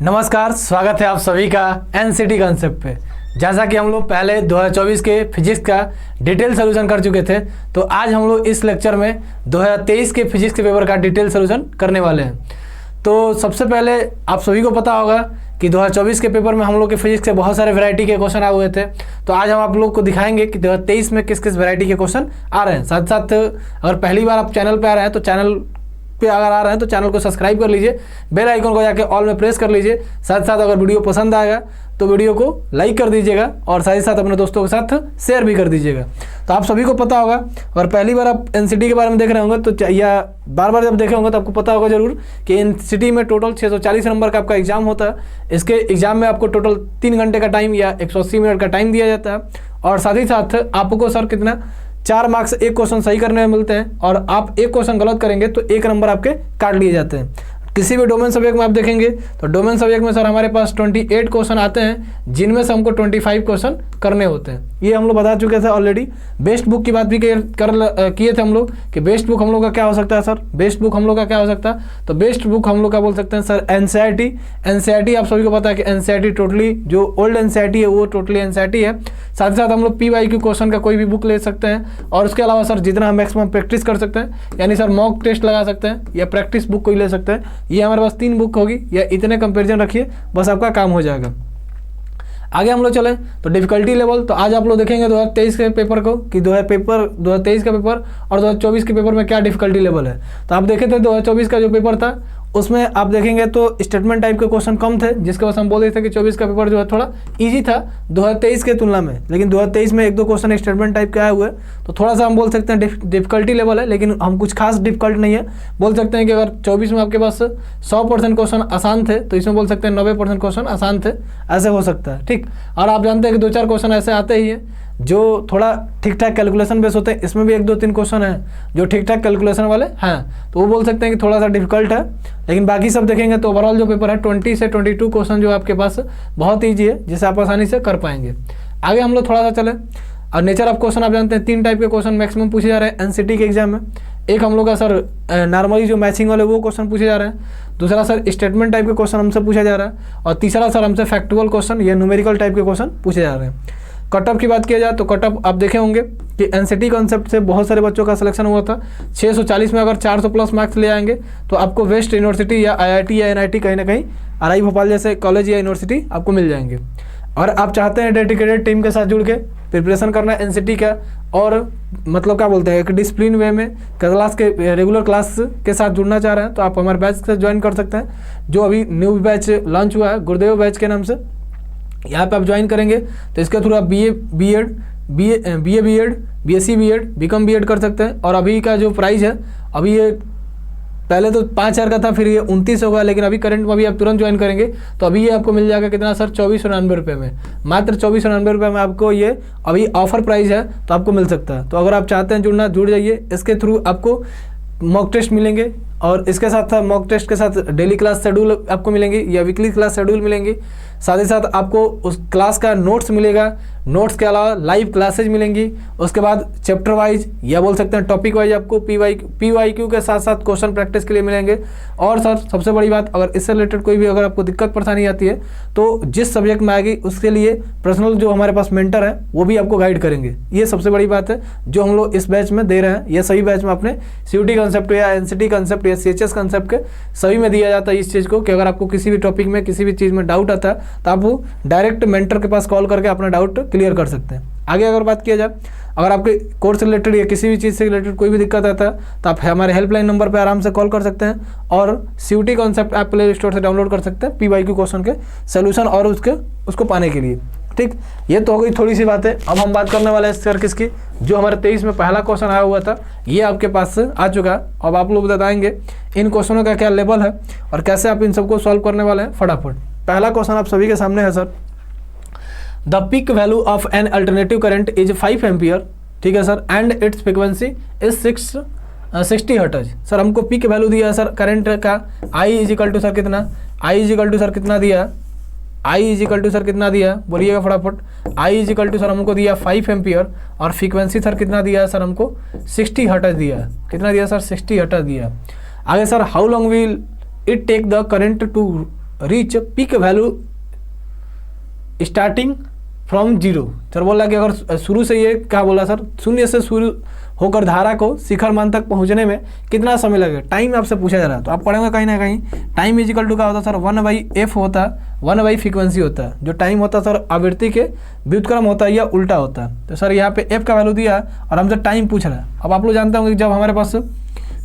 नमस्कार, स्वागत है आप सभी का एनसीटी कॉन्सेप्ट पे। जैसा कि हम लोग पहले 2024 के फिजिक्स का डिटेल सोल्यूशन कर चुके थे, तो आज हम लोग इस लेक्चर में 2023 के फिजिक्स के पेपर का डिटेल सोल्यूशन करने वाले हैं। तो सबसे पहले आप सभी को पता होगा कि 2024 के पेपर में हम लोग के फिजिक्स के बहुत सारे वैरायटी के क्वेश्चन आए हुए थे। तो आज हम आप लोग को दिखाएंगे कि 2023 में किस किस वैरायटी के क्वेश्चन आ रहे हैं। साथ साथ अगर पहली बार आप चैनल पे आ रहे हैं तो चैनल पे अगर आ रहे हैं तो चैनल को सब्सक्राइब कर लीजिए, बेल आइकन को जाके ऑल में प्रेस कर लीजिए। साथ साथ अगर वीडियो पसंद आएगा तो वीडियो को लाइक कर दीजिएगा और साथ ही साथ अपने दोस्तों के साथ शेयर भी कर दीजिएगा। तो आप सभी को पता होगा, और पहली बार आप एनसीटी के बारे में देख रहे होंगे तो या बार बार जब देखे होंगे तो आपको पता होगा जरूर कि एनसीटी में टोटल 640 नंबर का आपका एग्जाम होता है। इसके एग्जाम में आपको टोटल 3 घंटे का टाइम या 180 मिनट का टाइम दिया जाता है, और साथ ही साथ आपको सर कितना 4 मार्क्स एक क्वेश्चन सही करने में मिलते हैं, और आप एक क्वेश्चन गलत करेंगे तो 1 नंबर आपके काट लिए जाते हैं। किसी भी डोमेन सब्जेक्ट में आप देखेंगे तो डोमेन सब्जेक्ट में सर हमारे पास 28 क्वेश्चन आते हैं, जिनमें से हमको 25 क्वेश्चन करने होते हैं। ये हम लोग बता चुके थे ऑलरेडी। बेस्ट बुक की बात भी किए थे हम लोग कि बेस्ट बुक हम लोग का क्या हो सकता है सर। बेस्ट बुक हम लोग का क्या हो सकता है, तो बेस्ट बुक हम लोग का बोल सकते हैं सर एनसीईआरटी। एनसीईआरटी आप सभी को पता है कि एनसीईआरटी टोटली जो ओल्ड एनसीईआरटी है वो टोटली एनसीईआरटी है। साथ ही साथ हम लोग पीवाईक्यू क्वेश्चन का कोई भी बुक ले सकते हैं, और उसके अलावा सर जितना हम मैक्सिमम प्रैक्टिस कर सकते हैं, यानी सर मॉक टेस्ट लगा सकते हैं या प्रैक्टिस बुक कोई ले सकते हैं। ये हमारे पास 3 बुक होगी, या इतने कंपैरिजन रखिए, बस आपका काम हो जाएगा। आगे हम लोग चलें तो डिफिकल्टी लेवल। तो आज आप लोग देखेंगे 2023 के पेपर को कि 2023 का पेपर और 2024 के पेपर में क्या डिफिकल्टी लेवल है। तो आप देखे थे 2024 का जो पेपर था उसमें आप देखेंगे तो स्टेटमेंट टाइप के क्वेश्चन कम थे, जिसके वजह से हम बोल रहे थे कि 24 का पेपर जो है थोड़ा इजी था 2023 के तुलना में। लेकिन 2023 में 1-2 क्वेश्चन स्टेटमेंट टाइप के आए हुए, तो थोड़ा सा हम बोल सकते हैं डिफिकल्टी लेवल है, लेकिन हम कुछ खास डिफिकल्ट नहीं है। बोल सकते हैं कि अगर 24 में आपके पास 100% क्वेश्चन आसान थे तो इसमें बोल सकते हैं 90% क्वेश्चन आसान थे, ऐसे हो सकता है। ठीक, और आप जानते हैं कि 2-4 क्वेश्चन ऐसे आते ही है जो थोड़ा ठीक ठाक कैलकुलेशन बेस होते हैं। इसमें भी 1-2-3 क्वेश्चन हैं जो ठीक ठाक कैलकुलेशन वाले हैं, तो वो बोल सकते हैं कि थोड़ा सा डिफिकल्ट है। लेकिन बाकी सब देखेंगे तो ओवरऑल जो पेपर है 20 से 22 क्वेश्चन जो आपके पास बहुत ईजी है, जिसे आप आसानी से कर पाएंगे। आगे हम लोग थोड़ा सा चले, और नेचर ऑफ क्वेश्चन आप जानते हैं 3 टाइप के क्वेश्चन मैक्सिमम पूछे जा रहे हैं एनसीटी के एग्जाम में। एक हम लोग का सर नॉर्मली जो मैचिंग वाले वो क्वेश्चन पूछे जा रहे हैं, दूसरा सर स्टेटमेंट टाइप के क्वेश्चन हमसे पूछा जा रहा है, और तीसरा सर हमसे फैक्टुअल क्वेश्चन या न्यूमेरिकल टाइप के क्वेश्चन पूछे जा रहे हैं। कट ऑफ की बात किया जाए तो कट ऑफ आप देखे होंगे कि एनसीटी कॉन्सेप्ट से बहुत सारे बच्चों का सिलेक्शन हुआ था। 640 में अगर 400 प्लस मार्क्स ले आएंगे तो आपको वेस्ट यूनिवर्सिटी या आईआईटी या एनआईटी कहीं ना कहीं आरआई भोपाल जैसे कॉलेज या यूनिवर्सिटी आपको मिल जाएंगे। और आप चाहते हैं डेडिकेटेड टीम के साथ जुड़ के प्रिपरेशन करना है एनसीटी का, और मतलब क्या बोलते हैं एक डिसिप्लिन वे में क्लास के रेगुलर क्लास के साथ जुड़ना चाह रहे हैं तो आप हमारे बैच से ज्वाइन कर सकते हैं। जो अभी न्यू बैच लॉन्च हुआ है गुरुदेव बैच के नाम से, यहाँ पे आप ज्वाइन करेंगे तो इसके थ्रू आप BA BEd, BSc BEd, BCom BEd कर सकते हैं। और अभी का जो प्राइस है, अभी ये पहले तो 5,000 का था, फिर ये 29 होगा, लेकिन अभी करंट में अभी आप तुरंत ज्वाइन करेंगे तो अभी ये आपको मिल जाएगा कितना सर 2499 रुपये में, मात्र 2499 रुपये में आपको ये अभी ऑफर प्राइस है, तो आपको मिल सकता है। तो अगर आप चाहते हैं जुड़ना, जुड़ जाइए। इसके थ्रू आपको मॉक टेस्ट मिलेंगे, और इसके साथ मॉक टेस्ट के साथ डेली क्लास शेड्यूल आपको मिलेंगे या वीकली क्लास शेड्यूल मिलेंगी। साथ ही साथ आपको उस क्लास का नोट्स मिलेगा, नोट्स के अलावा लाइव क्लासेज मिलेंगी। उसके बाद चैप्टर वाइज या बोल सकते हैं टॉपिक वाइज आपको पीवाईक्यू के साथ साथ क्वेश्चन प्रैक्टिस के लिए मिलेंगे। और सर सबसे बड़ी बात, अगर इससे रिलेटेड कोई भी अगर आपको दिक्कत परेशानी आती है तो जिस सब्जेक्ट में आएगी उसके लिए पर्सनल जो हमारे पास मेंटर है वो भी आपको गाइड करेंगे। ये सबसे बड़ी बात है जो हम लोग इस बैच में दे रहे हैं। ये सभी बैच में अपने सीयूटी कॉन्सेप्ट या एनसीटी कॉन्सेप्ट या सीएचएस कॉन्सेप्ट के सभी में दिया जाता है इस चीज़ को, कि अगर आपको किसी भी टॉपिक में किसी भी चीज़ में डाउट आता है तो आप वो डायरेक्ट मेंटर के पास कॉल करके अपना डाउट क्लियर कर सकते हैं। आगे अगर बात किया जाए, अगर आपके कोर्स रिलेटेड या किसी भी चीज़ से रिलेटेड कोई भी दिक्कत आता है तो आप हमारे हेल्पलाइन नंबर पर आराम से कॉल कर सकते हैं, और CUET concept app play store से डाउनलोड कर सकते हैं पीवाईक्यू क्वेश्चन के सोल्यूशन और उसको पाने के लिए। ठीक, ये तो हो गई थोड़ी सी बातें। अब हम बात करने वाले हैं सर किसकी, जो हमारे 23 में पहला क्वेश्चन आया हुआ था ये आपके पास आ चुका है। अब आप लोग बताएंगे इन क्वेश्चनों का क्या लेवल है और कैसे आप इन सबको सॉल्व करने वाले हैं फटाफट। पहला क्वेश्चन आप सभी के सामने है sir, the peak value of an alternative current is 5 ampere, ठीक है sir, and it's frequency is 60 hertz. Sir हमको पीक वैल्यू दिया है सर करंट का, I is equal to sir कितना, I is equal to sir कितना दिया, I is equal to sir कितना दिया, बोलिएगा फटाफट। I is equal to sir हमको दिया 5 एम्पियर, और फ्रीक्वेंसी सर कितना दिया है सर हमको 60 हर्ट्ज दिया है। कितना दिया सर 60 हर्ट्ज दिया। आगे sir how long will it take the current to reach peak value starting from zero. Sir बोला कि अगर शुरू से ये क्या बोला सर, शून्य से शुरू होकर धारा को शिखर मान तक पहुंचने में कितना समय लगेगा, टाइम आपसे पूछा जा रहा है। तो आप पढ़ेंगे कहीं ना कहीं टाइम इजिकल टू क्या होता है सर, 1/f होता है, 1/ फ्रीक्वेंसी होता है। जो टाइम होता है सर आवृत्ति के व्युत्क्रम होता है या उल्टा होता है। तो सर यहाँ पे f का वैल्यू दिया और हमसे टाइम पूछ रहा है। अब आप लोग जानते होंगे जब हमारे पास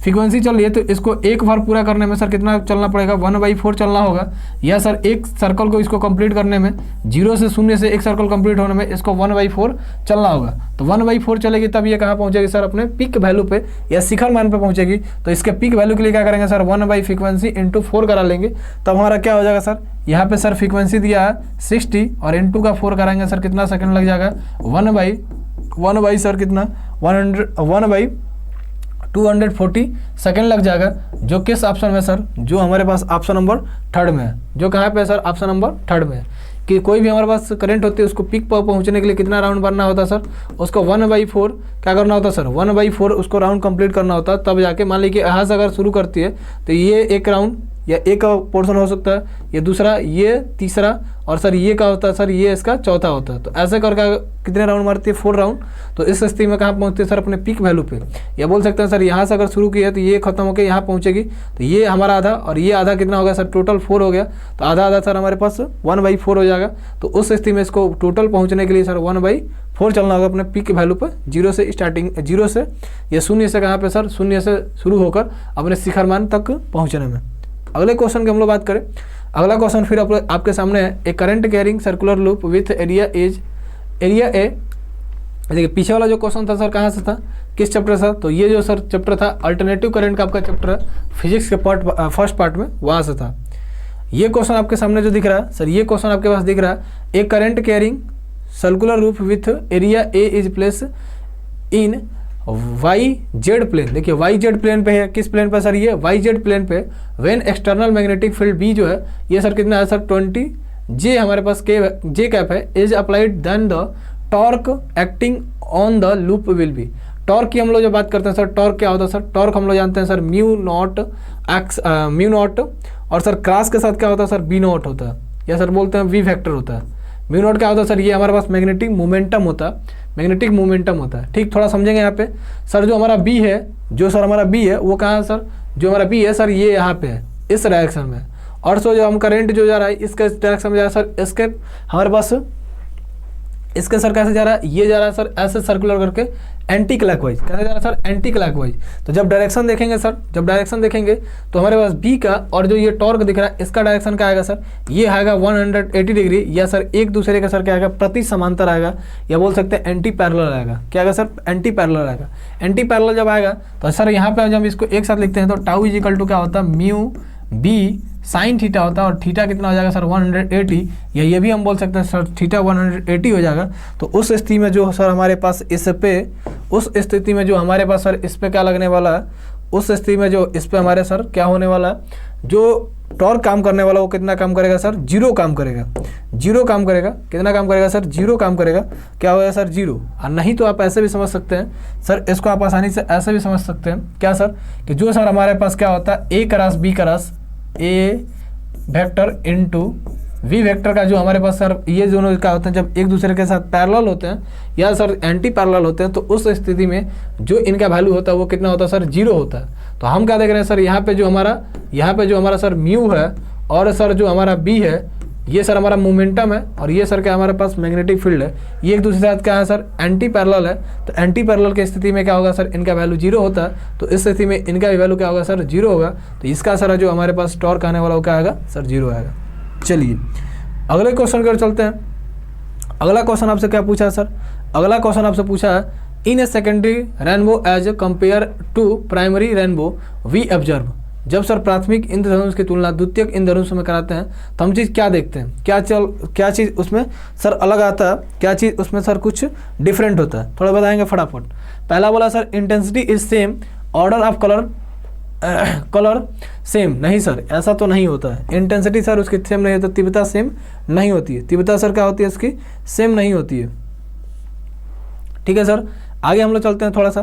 फ्रीक्वेंसी चल रही है तो इसको एक बार पूरा करने में सर कितना चलना पड़ेगा, 1/4 चलना होगा, या सर एक सर्कल को इसको कंप्लीट करने में, जीरो से शून्य से एक सर्कल कंप्लीट होने में इसको 1/4 चलना होगा। तो 1/4 चलेगी तब ये कहाँ पहुँचेगी सर, अपने पीक वैल्यू पे या शिखर मान पे पहुँचेगी। तो इसके पीक वैल्यू के लिए क्या करेंगे सर, 1/ फ्रीक्वेंसी इंटू 4 करा लेंगे, तब हमारा क्या हो जाएगा सर, यहाँ पे सर फ्रीक्वेंसी दिया है 60 और इंटू का 4 कराएंगे सर कितना सेकंड लग जाएगा, 1/1 सर कितना 1/240 सेकेंड लग जाएगा। जो किस ऑप्शन में सर, जो हमारे पास ऑप्शन नंबर 3 में है। जो कहाँ पे है सर, ऑप्शन नंबर 3 में है कि कोई भी हमारे पास करंट होती है उसको पीक पर पहुँचने के लिए कितना राउंड बनना होता है सर, उसको 1/4 क्या करना होता है सर, 1/4 उसको राउंड कंप्लीट करना होता है। तब जाके मान लीजिए यहाँ से अगर शुरू करती है तो ये एक राउंड या एक पोर्शन हो सकता है, ये दूसरा, ये तीसरा, और सर ये क्या होता है सर, ये इसका चौथा होता है। तो ऐसे करके कितने राउंड मारती है, 4 राउंड। तो इस स्थिति में कहाँ पहुँचती है सर, अपने पीक वैल्यू पे। या बोल सकते हैं सर यहाँ से अगर शुरू की है तो ये खत्म होकर यहाँ पहुँचेगी, तो ये हमारा आधा और ये आधा कितना हो गया सर, टोटल 4 हो गया। तो आधा आधा सर हमारे पास 1/4 हो जाएगा। तो उस स्थिति में इसको टोटल पहुँचने के लिए सर 1/4 चलना होगा अपने पीक वैल्यू पर, जीरो से स्टार्टिंग, जीरो से या शून्य से कहाँ पे सर, शून्य से शुरू होकर अपने शिखर मान तक पहुँचने में। अगले क्वेश्चन की हम लोग बात करें, अगला क्वेश्चन फिर आपके सामने है, a current carrying circular loop with area A. देखिए पीछे वाला जो क्वेश्चन था सर कहाँ से था, किस चैप्टर से, तो ये जो सर चैप्टर था अल्टरनेटिव करंट का आपका चैप्टर है, फिजिक्स के फर्स्ट पार्ट में, वहाँ से था। ये क्वेश्चन आपके सामने जो दिख रहा है सर, ये क्वेश्चन आपके पास दिख रहा है, a current carrying circular loop with area A is place in YZ plane. देखिए YZ प्लेन पे है, किस प्लेन पे सर, ये YZ प्लेन पे। When external magnetic field B जो है ये सर कितना है सर, 20 J हमारे पास J कैप है, is applied then the torque acting on the loop will be. Torque की हम लोग जब बात करते हैं सर, टॉर्क क्या होता है सर, टॉर्क हम लोग जानते हैं सर म्यू नॉट और सर क्रॉस के साथ क्या होता है सर, B नॉट होता है, या सर बोलते हैं V वेक्टर होता है। म्यू नॉट क्या होता है सर, ये हमारे पास मैग्नेटिक मोमेंटम होता है, मैग्नेटिक मोमेंटम होता है। ठीक, थोड़ा समझेंगे यहाँ पे सर। जो हमारा बी है, जो सर हमारा बी है वो कहाँ है सर, जो हमारा बी है सर ये यहाँ पे है, इस डायरेक्शन में। और सो जो हम करंट जो जा रहा है इसके डायरेक्शन में जा रहा है सर, इसके हमारे पास इसके सर कैसे जा रहा है, ये जा रहा है सर ऐसे सर्कुलर करके एंटी क्लॉकवाइज। कैसे जा रहा है सर, एंटी क्लॉकवाइज। तो जब डायरेक्शन देखेंगे सर, जब डायरेक्शन देखेंगे तो हमारे पास बी का और जो ये टॉर्क दिख रहा है इसका डायरेक्शन क्या आएगा सर, ये आएगा 180 डिग्री, या सर एक दूसरे का सर क्या आएगा, प्रति समांतर आएगा, या बोल सकते हैं एंटी पैरेलल आएगा। क्या आएगा सर, एंटी पैरेलल आएगा। एंटी पैरेलल जब आएगा तो सर यहाँ पे जब इसको एक साथ लिखते हैं तो टाउ इज इक्वल टू क्या होता है, म्यू बी साइन थीटा होता है, और थीटा कितना हो जाएगा सर 180, या ये भी हम बोल सकते हैं सर थीटा 180 हो जाएगा। तो उस स्थिति में जो सर हमारे पास इस पे, उस स्थिति में जो हमारे पास सर इस पे क्या लगने वाला है, उस स्थिति में जो इस पे हमारे सर क्या होने वाला है, जो टॉर्क काम करने वाला वो कितना काम करेगा सर, 0 काम करेगा। 0 काम करेगा, कितना काम करेगा सर, 0 काम करेगा। क्या होगा सर, 0। और नहीं तो आप ऐसे भी समझ सकते हैं सर, इसको आप आसानी से ऐसे भी समझ सकते हैं क्या सर, कि जो सर हमारे पास क्या होता है, A cross B cross A vector into V vector का जो हमारे पास सर ये दोनों क्या होते हैं, जब एक दूसरे के साथ पैरेलल होते हैं या सर एंटी पैरेलल होते हैं, तो उस स्थिति में जो इनका वैल्यू होता है वो कितना होता है सर, 0 होता है। तो हम क्या देख रहे हैं सर, यहाँ पे जो हमारा सर म्यू है और सर जो हमारा बी है, ये सर हमारा मोमेंटम है, और ये सर क्या हमारे पास मैग्नेटिक फील्ड है, ये एक दूसरे के साथ क्या है सर, एंटी पैरेलल है। तो एंटी पैरेलल की स्थिति में क्या होगा सर, इनका वैल्यू 0 होता है, तो इस स्थिति में इनका भी वैल्यू क्या होगा सर, 0 होगा। तो इसका सर जो हमारे पास टॉर्क आने वाला वो क्या आएगा सर, 0 आएगा। चलिए अगले क्वेश्चन की ओर चलते हैं। अगला क्वेश्चन आपसे क्या पूछा है सर, अगला क्वेश्चन आपसे पूछा है, in a secondary rainbow as compare to primary rainbow we observe. जब सर प्राथमिक इंद्रधनुष की तुलना द्वितीयक इंद्रधनुष में कराते हैं तो हम चीज़ क्या देखते हैं, क्या चीज़ उसमें सर अलग आता है, क्या चीज़ उसमें सर कुछ डिफरेंट होता है, थोड़ा बताएंगे फटाफट। पहला बोला sir intensity is same, order of colour same. नहीं सर, ऐसा तो नहीं होता है। इंटेंसिटी सर उसकी सेम नहीं होती, तीव्रता सेम नहीं होती है। तीव्रता सर क्या होती है, इसकी सेम नहीं होती है। ठीक है सर, आगे हम लोग चलते हैं थोड़ा सा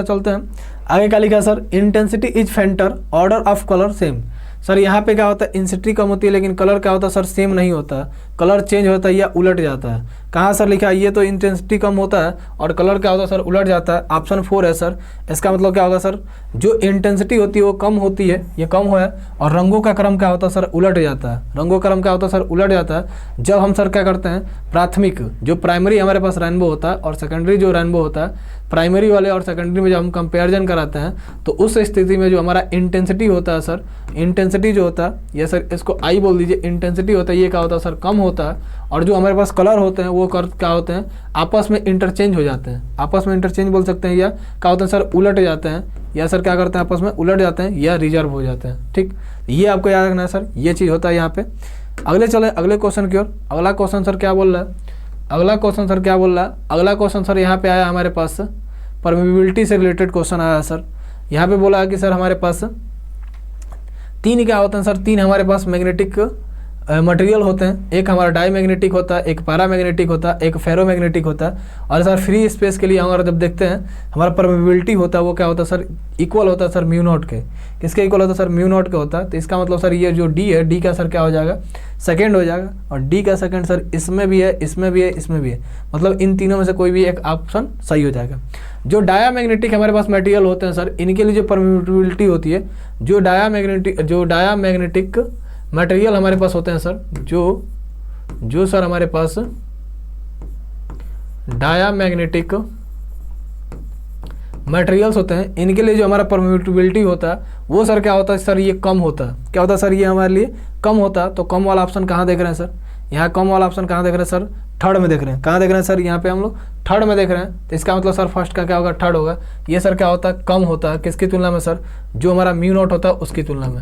चलते हैं। आगे क्या लिखा है sir, intensity is फेंटर, order of colour same. Sir यहाँ पे क्या होता है, इंटेंसिटी कम होती है लेकिन कलर क्या होता है सर, सेम नहीं होता, कलर चेंज होता है या उलट जाता है। कहाँ सर लिखा है, ये तो इंटेंसिटी कम होता है और कलर क्या होता है सर, उलट जाता है। ऑप्शन 4 है सर। इसका मतलब क्या होगा सर, जो इंटेंसिटी होती है वो कम होती है, ये कम है, और रंगों का क्रम क्या होता है सर, उलट जाता है। रंगों का क्रम क्या होता है सर, उलट जाता है। जब हम सर क्या करते हैं, प्राथमिक जो प्राइमरी हमारे पास रेनबो होता है और सेकेंडरी जो रेनबो होता है, प्राइमरी वाले और सेकेंडरी में जब हम कंपेरिजन कराते हैं तो उस स्थिति में जो हमारा इंटेंसिटी होता है सर, इंटेंसिटी जो होता है, ये सर इसको आई बोल दीजिए, इंटेंसिटी होता है, ये क्या होता है सर, कम होता है। और जो हमारे पास कलर होते हैं वो क्या होते हैं, आपस में इंटरचेंज हो जाते हैं। आपस में इंटरचेंज बोल सकते हैं, या क्या होता है सर, उलट जाते हैं, या सर क्या करते हैं, आपस में उलट जाते हैं या रिजर्व हो जाते हैं। ठीक, ये आपको याद रखना है सर, ये चीज़ होता है यहाँ पे। अगले चले अगले क्वेश्चन की ओर। अगला क्वेश्चन सर क्या बोल रहा है, अगला क्वेश्चन सर क्या बोल रहा है, अगला क्वेश्चन सर यहाँ पे आया हमारे पास परमिबिलिटी से रिलेटेड क्वेश्चन आया है सर। यहाँ पे बोला है कि सर हमारे पास तीन क्या होते हैं सर, तीन हमारे पास मैग्नेटिक मटेरियल होते हैं। एक हमारा डाई मैग्नेटिक होता है, एक पैरा मैग्नेटिक होता है, एक फेरो मैग्नेटिक होता है। और सर फ्री स्पेस के लिए हमारा जब देखते हैं हमारा परमिबिलिटी होता है वो क्या होता है सर, इक्वल होता है सर म्यू नॉट के। किसके इक्वल होता है सर, म्यू नॉट के होता है। तो इसका मतलब सर ये जो डी है, डी का सर क्या हो जाएगा, सेकेंड हो जाएगा। और डी का सेकेंड सर इसमें भी है, इसमें भी है, इसमें भी है, मतलब इन तीनों में से कोई भी एक ऑप्शन सही हो जाएगा। जो डाया मैग्नेटिक हमारे पास मटेरियल होते हैं सर, इनके लिए जो परमिबिलिटी होती है, जो डाया मैग्नेटिक मटेरियल हमारे पास होते हैं सर, जो सर हमारे पास डाया मैग्नेटिक मटेरियल्स होते हैं, इनके लिए जो हमारा परमिबिलिटी होता है वो सर क्या होता है सर, ये कम होता है। क्या होता है सर, ये हमारे लिए कम होता है। तो कम वाला ऑप्शन कहाँ देख रहे हैं सर, यहाँ कम वाला ऑप्शन कहाँ देख रहे हैं सर, थर्ड में देख रहे हैं। कहाँ देख रहे हैं सर, यहाँ पे हम लोग थर्ड में देख रहे हैं। तो इसका मतलब सर फर्स्ट का क्या होगा, थर्ड होगा। ये सर क्या होता है, कम होता है। किसकी तुलना में सर, जो हमारा म्यू नॉट होता है उसकी तुलना में।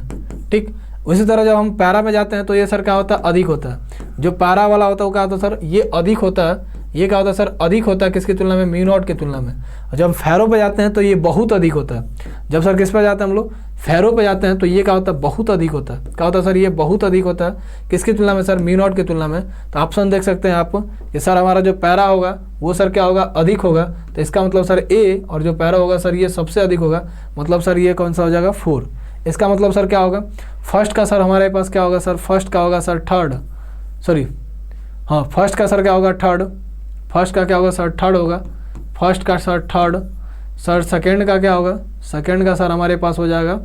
ठीक, उसी तरह जब हम पैरा में जाते हैं तो ये सर क्या होता है, अधिक होता है। जो पैरा वाला होता है वो क्या होता है सर, ये अधिक होता है। ये क्या होता है सर, अधिक होता है किसकी तुलना में, म्यू नॉट की तुलना में। और जब फेरो पे जाते हैं तो ये बहुत अधिक होता है। जब सर किस पे जाते हैं हम लोग, फेरो पे जाते हैं, तो ये क्या होता है, बहुत अधिक होता है। क्या होता है सर, ये बहुत अधिक होता है किसकी तुलना में सर, म्यू नॉट की तुलना में। तो ऑप्शन देख सकते हैं आप, ये सर हमारा जो पैरा होगा वो सर क्या होगा, अधिक होगा। तो इसका मतलब सर ए, और जो पैरा होगा सर ये सबसे अधिक होगा, मतलब सर ये कौन सा हो जाएगा, 4। इसका मतलब सर क्या होगा, फर्स्ट का सर हमारे पास क्या होगा सर, फर्स्ट का होगा सर थर्ड, सॉरी हाँ फर्स्ट का सर क्या होगा थर्ड, फर्स्ट का क्या होगा सर, थर्ड होगा। फर्स्ट का सर थर्ड, सर सेकेंड का क्या होगा, सेकेंड का सर हमारे पास हो जाएगा,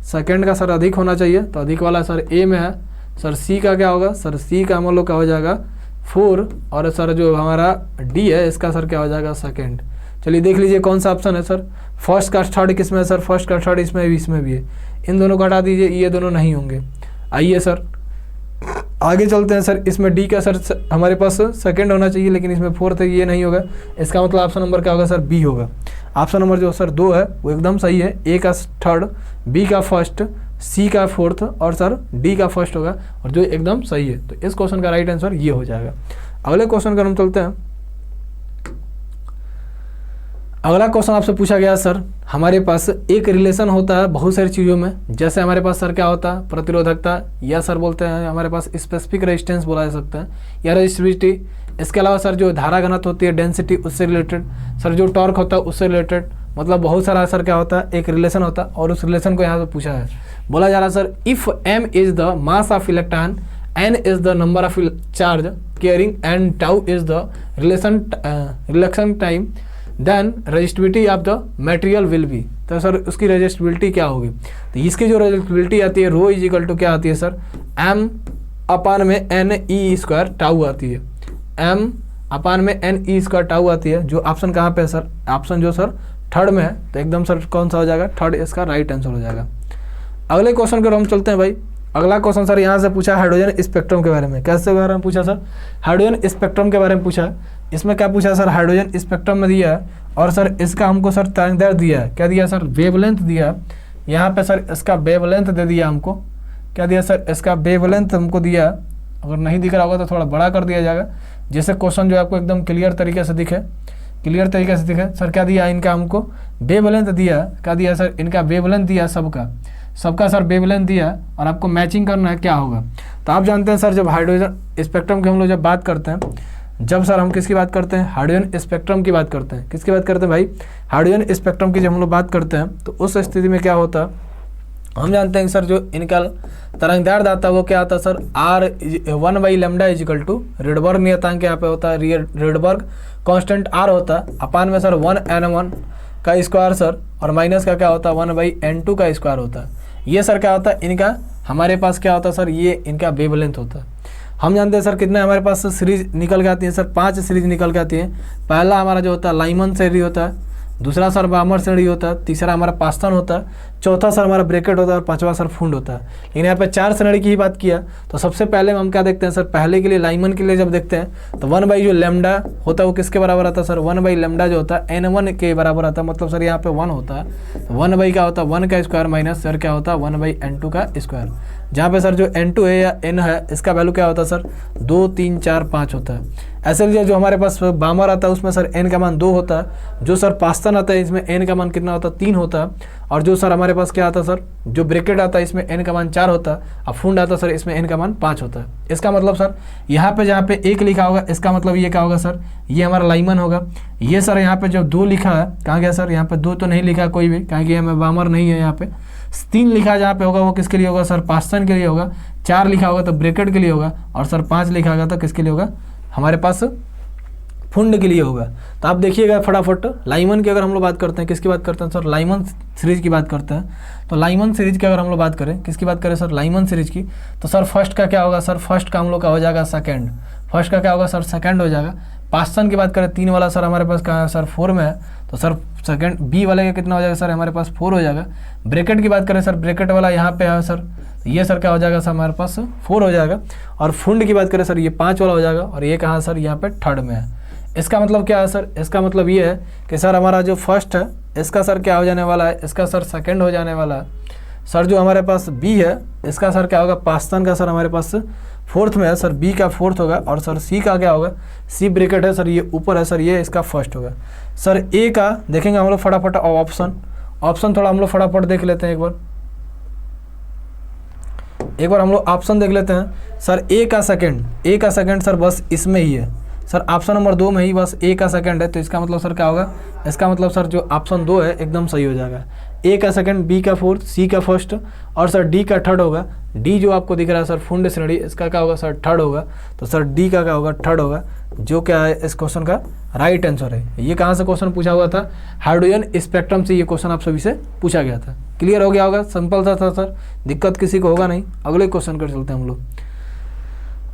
सेकेंड का सर अधिक होना चाहिए, तो अधिक वाला सर ए में है। सर सी का क्या होगा, सर सी का हम लोग का हो जाएगा 4, और सर जो हमारा डी है इसका सर क्या हो जाएगा, सेकेंड। चलिए देख लीजिए कौन सा ऑप्शन है सर, फर्स्ट का थर्ड किस में है सर, फर्स्ट का थर्ड इसमें भी है। इन दोनों को हटा दीजिए, ये दोनों नहीं होंगे। आइए सर आगे चलते हैं सर। इसमें डी का सर हमारे पास सेकंड होना चाहिए, लेकिन इसमें फोर्थ है, ये नहीं होगा। इसका मतलब ऑप्शन नंबर क्या होगा सर, बी होगा। ऑप्शन नंबर जो सर 2 है वो एकदम सही है। ए का थर्ड, बी का फर्स्ट, सी का फोर्थ, और सर डी का फर्स्ट होगा, और जो एकदम सही है। तो इस क्वेश्चन का राइट आंसर ये हो जाएगा। अगले क्वेश्चन का हम चलते हैं। अगला क्वेश्चन आपसे पूछा गया सर, हमारे पास एक रिलेशन होता है बहुत सारी चीज़ों में, जैसे हमारे पास सर क्या होता है, प्रतिरोधकता, या सर बोलते हैं हमारे पास स्पेसिफिक रेजिस्टेंस बोला जा सकता है, या रेजिस्टिविटी। इसके अलावा सर जो धारा घनत्व होती है, डेंसिटी, उससे रिलेटेड। सर जो टॉर्क होता है उससे रिलेटेड। मतलब बहुत सारा सर क्या होता है, एक रिलेशन होता है, और उस रिलेशन को यहाँ से पूछा है। बोला जा रहा है sir, if m is the mass of electron, n is the number of charge carrying, and tau is the relaxation time, then resistivity of the material will be. तो सर उसकी रजिस्टिविटी क्या होगी, तो इसकी जो रजिस्टिविटी आती है रो is equal to क्या आती है सर, m अपान में n e स्क्वायर टाउ आती है। m अपान में n e स्क्वायर टाउ आती है। जो ऑप्शन कहाँ पे है सर, ऑप्शन जो सर थर्ड में है, तो एकदम सर कौन सा हो जाएगा, थर्ड इसका राइट आंसर हो जाएगा। अगले क्वेश्चन को हम चलते हैं भाई। अगला क्वेश्चन सर यहाँ से पूछा हाइड्रोजन स्पेक्ट्रम के बारे में। कैसे बारे में पूछा सर, हाइड्रोजन स्पेक्ट्रम के बारे में पूछा। इसमें क्या पूछा सर, हाइड्रोजन स्पेक्ट्रम में दिया है, और सर इसका हमको सर तरंगदैर्घ्य दिया है। क्या दिया सर, वेवलेंथ दिया। यहाँ पे सर इसका वेवलेंथ दे दिया हमको। क्या दिया सर, इसका वेवलेंथ हमको दिया। अगर नहीं दिख रहा होगा तो थोड़ा बड़ा कर दिया जाएगा, जिससे क्वेश्चन जो आपको एकदम क्लियर तरीके से दिखे, क्लियर तरीके से दिखे। सर क्या दिया, इनका हमको वेवलेंथ दिया। क्या दिया सर, इनका वेवलेंथ दिया, सबका सर वेवलेंथ दिया, और आपको मैचिंग करना है क्या होगा। तो आप जानते हैं सर, जब हाइड्रोजन स्पेक्ट्रम की हम लोग जब बात करते हैं, जब सर हम किसकी बात करते हैं, हाइड्रोजन स्पेक्ट्रम की बात करते हैं। किसकी बात करते हैं भाई, हाइड्रोजन स्पेक्ट्रम की जब हम लोग बात करते हैं, तो उस स्थिति में क्या होता है, हम जानते हैं कि सर जो इनका तरंगदैर्ध्य आता है वो क्या आता है sir, R 1/λ is equal to Rydberg नियतांक यहाँ पे होता है, रिडबर्ग कांस्टेंट आर होता है, अपान में सर 1n1 का स्क्वायर सर, और माइनस का क्या होता है 1/n2 का स्क्वायर होता है। ये सर क्या होता है इनका, हमारे पास क्या होता है सर, ये इनका वेवलेंथ होता है। हम जानते हैं सर कितना हमारे पास सीरीज निकल के आती है सर, 5 सीरीज निकल के आती है। पहला हमारा जो होता है लाइमन सीरीज होता है, दूसरा सर बामर श्रेणी होता है, तीसरा हमारा पास्टन होता है, चौथा सर हमारा ब्रैकेट होता है, और पांचवा सर फुंड होता है। लेकिन यहाँ पे 4 श्रेणी की ही बात किया तो सबसे पहले हम क्या देखते हैं सर, पहले के लिए लाइमन के लिए जब देखते हैं तो 1 जो लैम्डा होता है वो किसके बराबर आता है सर, 1/λ जो होता है n1 के बराबर आता है। मतलब सर यहाँ पे 1 होता है तो 1 क्या होता है 1 का स्क्वायर माइनस सर क्या होता है 1/n2 का स्क्वायर, जहाँ पे सर जो n2 है या n है इसका वैल्यू क्या होता है सर 2 3 4 5 होता है। ऐसे लिए जो हमारे पास बामर आता है उसमें सर n का मान 2 होता है, जो सर पास्टन आता है इसमें n का मान कितना होता है 3 होता है, और जो सर हमारे पास क्या आता है सर जो ब्रैकेट आता है इसमें n का मान 4 होता है, और फुंड आता है सर इसमें n का मान 5 होता है। इसका मतलब सर यहाँ पे जहाँ पे 1 लिखा होगा इसका मतलब ये क्या होगा सर, ये हमारा लाइमन होगा। ये सर यहाँ पे जो 2 लिखा है कहाँ गया सर, यहाँ पे 2 तो नहीं लिखा कोई भी, कहाँ कि हमें बामर नहीं है। यहाँ पे 3 लिखा जहाँ पे होगा वो किसके लिए होगा सर, पास्टन के लिए होगा। 4 लिखा होगा तो ब्रैकेट के लिए होगा, और सर 5 लिखा होगा तो किसके लिए होगा, हमारे पास फुंड के लिए होगा। तो आप देखिएगा फटाफट लाइमन की अगर हम लोग बात करते हैं, किसकी बात करते हैं सर, लाइमन सीरीज की बात करते हैं। तो लाइमन सीरीज की अगर हम लोग बात करें, किसकी बात करें सर, लाइमन सीरीज की, तो सर फर्स्ट का क्या होगा सर, फर्स्ट का हम लोग का हो जाएगा सेकंड, फर्स्ट का क्या होगा सर सेकंड हो जाएगा। पास्टन की बात करें 3 वाला सर हमारे पास कहाँ है सर 4 में है, तो सर सेकंड बी वाले का कितना हो जाएगा सर हमारे पास 4 हो जाएगा। ब्रैकेट की बात करें सर, ब्रैकेट वाला यहाँ पे है सर, ये सर क्या हो जाएगा सर हमारे पास 4 हो जाएगा। और फुंड की बात करें सर ये 5 वाला हो जाएगा, और ये कहाँ सर यहाँ पे थर्ड में है। इसका मतलब क्या है सर, इसका मतलब ये है कि सर हमारा जो फर्स्ट है इसका सर क्या हो जाने वाला है, इसका सर सेकंड हो जाने वाला है। सर जो हमारे पास बी है इसका सर क्या होगा, पास्टन का सर हमारे पास 4th में है सर, बी का 4th होगा। और सर सी का क्या होगा, सी ब्रैकेट है सर ये ऊपर है सर, ये इसका फर्स्ट होगा। सर ए का देखेंगे हम लोग फटाफट, ऑप्शन थोड़ा हम लोग फटाफट देख लेते हैं एक बार हम लोग ऑप्शन देख लेते हैं। सर ए का सेकंड सर बस इसमें ही है सर, ऑप्शन नंबर 2 में ही बस ए का सेकंड है। तो इसका मतलब सर क्या होगा, इसका मतलब सर जो ऑप्शन 2 है एकदम सही हो जाएगा। ए का सेकंड, बी का 4th, सी का फर्स्ट, और सर डी का थर्ड होगा। डी जो आपको दिख रहा है सर फुंड श्रेणी, इसका क्या होगा सर थर्ड होगा। तो सर डी का क्या होगा थर्ड होगा, जो क्या है इस क्वेश्चन का राइट आंसर है। ये कहाँ से क्वेश्चन पूछा हुआ था, हाइड्रोजन स्पेक्ट्रम से ये क्वेश्चन आप सभी से पूछा गया था। क्लियर हो गया होगा, सिंपल सा था सर, दिक्कत किसी को होगा नहीं। अगले क्वेश्चन कर चलते हैं हम लोग।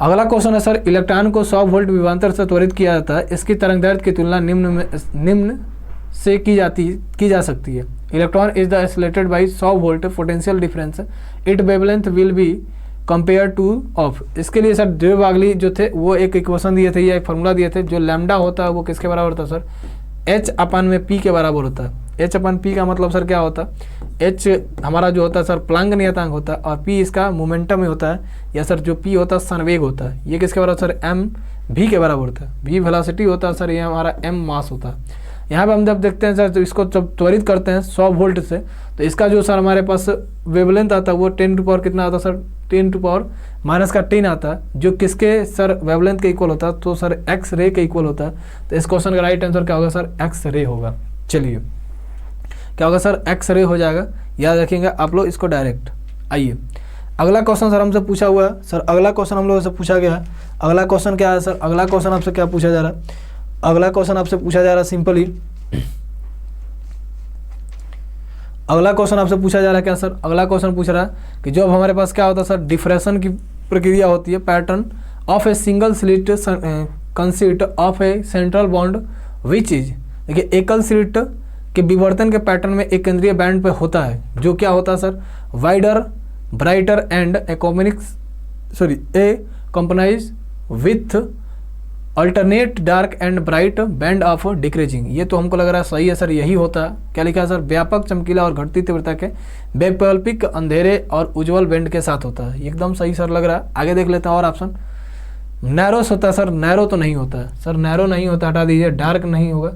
अगला क्वेश्चन है सर, इलेक्ट्रॉन को 100 वोल्ट विभवांतर से त्वरित किया जाता है, इसकी तरंगदैर्ध्य की तुलना निम्न से की जा सकती है। Electron is the isolated by 100 volt potential difference, it wavelength will be compare two of. इसके लिए सर ड्रे वागली जो थे वो एक इक्वेशन दिए थे या एक फार्मूला दिए थे, जो लैम्डा होता है वो किसके बराबर होता है सर, H/P के बराबर होता है। H/P का मतलब सर क्या होता है, H हमारा जो होता है सर प्लांक नियतांक होता है, और P इसका मोमेंटम में होता है, या सर जो P होता है संवेग होता है। ये किसके बराबर सर mv के बराबर होता है। v वेलोसिटी होता है सर, ये हमारा m मास होता है। यहाँ पे हम जब देखते हैं सर, तो इसको जब त्वरित करते हैं 100 वोल्ट से, तो इसका जो सर हमारे पास वेवलेंथ आता है वो 10 टू पावर कितना आता है सर, 10 टू पावर -10 आता है, जो किसके सर वेवलेंथ के इक्वल होता है, तो सर एक्स रे के इक्वल होता है। तो इस क्वेश्चन का राइट आंसर क्या होगा सर, एक्स रे होगा। चलिए क्या होगा सर, एक्स रे हो जाएगा, याद रखेंगे आप लोग इसको डायरेक्ट। आइए अगला क्वेश्चन सर हमसे पूछा हुआ है। सर अगला क्वेश्चन हम लोगों से पूछा गया है। अगला क्वेश्चन क्या है सर, अगला क्वेश्चन आपसे क्या पूछा जा रहा है, अगला क्वेश्चन आपसे पूछा जा रहा है सिंपली, अगला क्वेश्चन आपसे पूछा जा रहा है क्या सर, अगला क्वेश्चन पूछ रहा है कि जब हमारे पास क्या होता है सर, डिफ्रेशन की प्रक्रिया होती है, pattern of a single slit consist of A central bond which is. देखिए एकल स्लिट के विवर्तन के पैटर्न में एक केंद्रीय बैंड पे होता है, जो क्या होता है sir, wider brighter and accompanies with alternate dark and bright band of decreasing. ये तो हमको लग रहा है सही है सर, यही होता है। क्या लिखा है सर, व्यापक चमकीला और घटती तीव्रता के वैकल्पिक अंधेरे और उज्जवल बैंड के साथ होता है। एकदम सही सर लग रहा है। आगे देख लेते हैं और ऑप्शन। नैरोस होता है सर, नैरो तो नहीं होता है सर, नैरो नहीं होता, हटा दीजिए। डार्क नहीं होगा,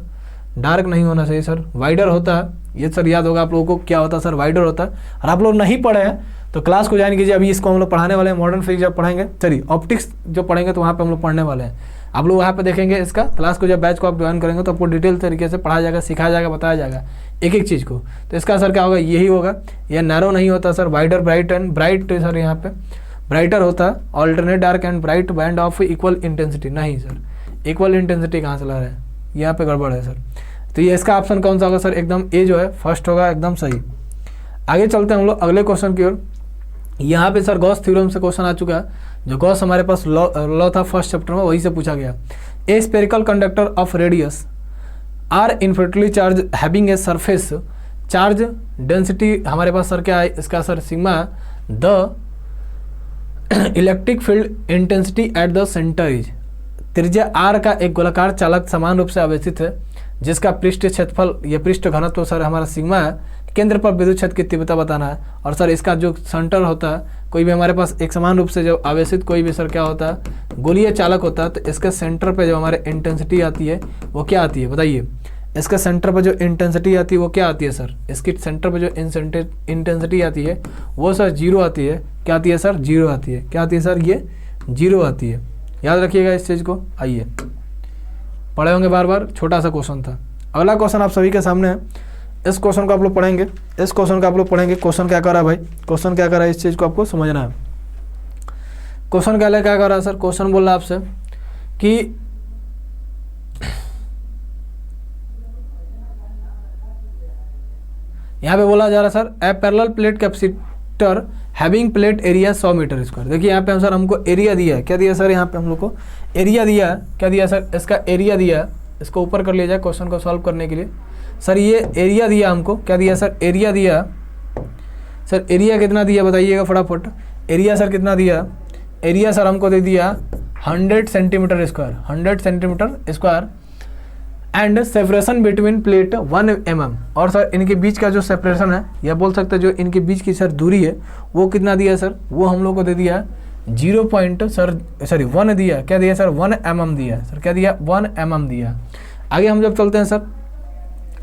डार्क नहीं होना चाहिए सर। वाइडर होता है, ये सर याद होगा आप लोगों को क्या होता है सर, वाइडर होता है। और आप लोग नहीं पढ़े हैं तो क्लास को ज्वाइन कीजिए। अभी इसको हम लोग पढ़ाने वाले हैं, मॉडर्न फिजिक्स जब पढ़ेंगे, चलिए ऑप्टिक्स जो पढ़ेंगे तो वहाँ पे हम लोग पढ़ने वाले हैं। आप लोग वहाँ पे देखेंगे इसका क्लास को, जब बैच को आप ज्वाइन करेंगे तो आपको डिटेल तरीके से पढ़ाया जाएगा, सिखाया जाएगा, बताया जाएगा एक एक चीज़ को। तो इसका सर क्या होगा, यही होगा। यह नैरो नहीं होता sir, wider bright and bright sir, यहाँ पे ब्राइटर होता है, alternate dark and bright band of equal intensity. नहीं सर, इक्वल इंटेंसिटी कहाँ से ला रहे हैं, यहाँ पे गड़बड़ है सर। तो ये इसका ऑप्शन कौन सा होगा सर, एकदम ए जो है फर्स्ट होगा, एकदम सही। आगे चलते हैं हम लोग अगले क्वेश्चन की ओर। यहाँ पे सर गॉस थ्योरम से क्वेश्चन आ चुका है, जो गॉस हमारे पास लॉ था फर्स्ट चैप्टर में, वही से पूछा गया। A spherical conductor of radius R infinitely charge having a surface charge density, हमारे पास सर क्या है इसका sir, sigma the electric field intensity at the centre is. त्रिज्या आर का एक गोलाकार चालक समान रूप से आवेशित है, जिसका पृष्ठ क्षेत्रफल या पृष्ठ घनत्व तो सर हमारा सिग्मा है। केंद्र पर विद्युत क्षेत्र की तीव्रता बताना है। और सर इसका जो सेंटर होता है, कोई भी हमारे पास एक समान रूप से जो आवेशित कोई भी सर क्या होता है, गोलीय चालक होता है, तो इसके सेंटर पे जो हमारे इंटेंसिटी आती है वो क्या आती है बताइए। इसके सेंटर पर जो इंटेंसिटी आती है वो क्या आती है सर, इसकी सेंटर पर जो इंटेंसिटी आती है वो सर जीरो आती है। क्या आती है सर, जीरो आती है। क्या आती है सर, ये जीरो आती है। याद रखिएगा इस चीज़ को। आइए पढ़े होंगे बार बार, छोटा सा क्वेश्चन था। अगला क्वेश्चन आप सभी के सामने है, इस क्वेश्चन को आप लोग पढ़ेंगे, इस क्वेश्चन को आप लोग पढ़ेंगे। क्वेश्चन क्या कर रहा है भाई, क्वेश्चन क्या कर रहा है, इस चीज़ को आपको समझना है। क्वेश्चन क्या कर रहा है सर, क्वेश्चन बोल रहा है आपसे कि यहाँ पे बोला जा रहा है sir, a parallel plate capacitor having plate area 100 metre square. देखिए यहाँ पे हम सर हमको एरिया दिया है, क्या दिया सर, यहाँ पे हम लोग को एरिया दिया है। क्या दिया सर, इसका एरिया दिया है। इसको ऊपर कर लिया जाए क्वेश्चन को सॉल्व करने के लिए। सर ये एरिया दिया हमको, क्या दिया सर, एरिया दिया। सर एरिया कितना दिया बताइएगा फटाफट। एरिया सर कितना दिया, एरिया सर हमको दे दिया 100 centimetre square, 100 centimetre square. And separation between plate 1 mm। और सर इनके बीच का जो सेपरेशन है, या बोल सकते हैं जो इनके बीच की सर दूरी है, वो कितना दिया सर, वो हम लोग को दे दिया 1 दिया। क्या दिया सर, 1 mm दिया सर। क्या दिया, 1 mm दिया। आगे हम जब चलते हैं सर,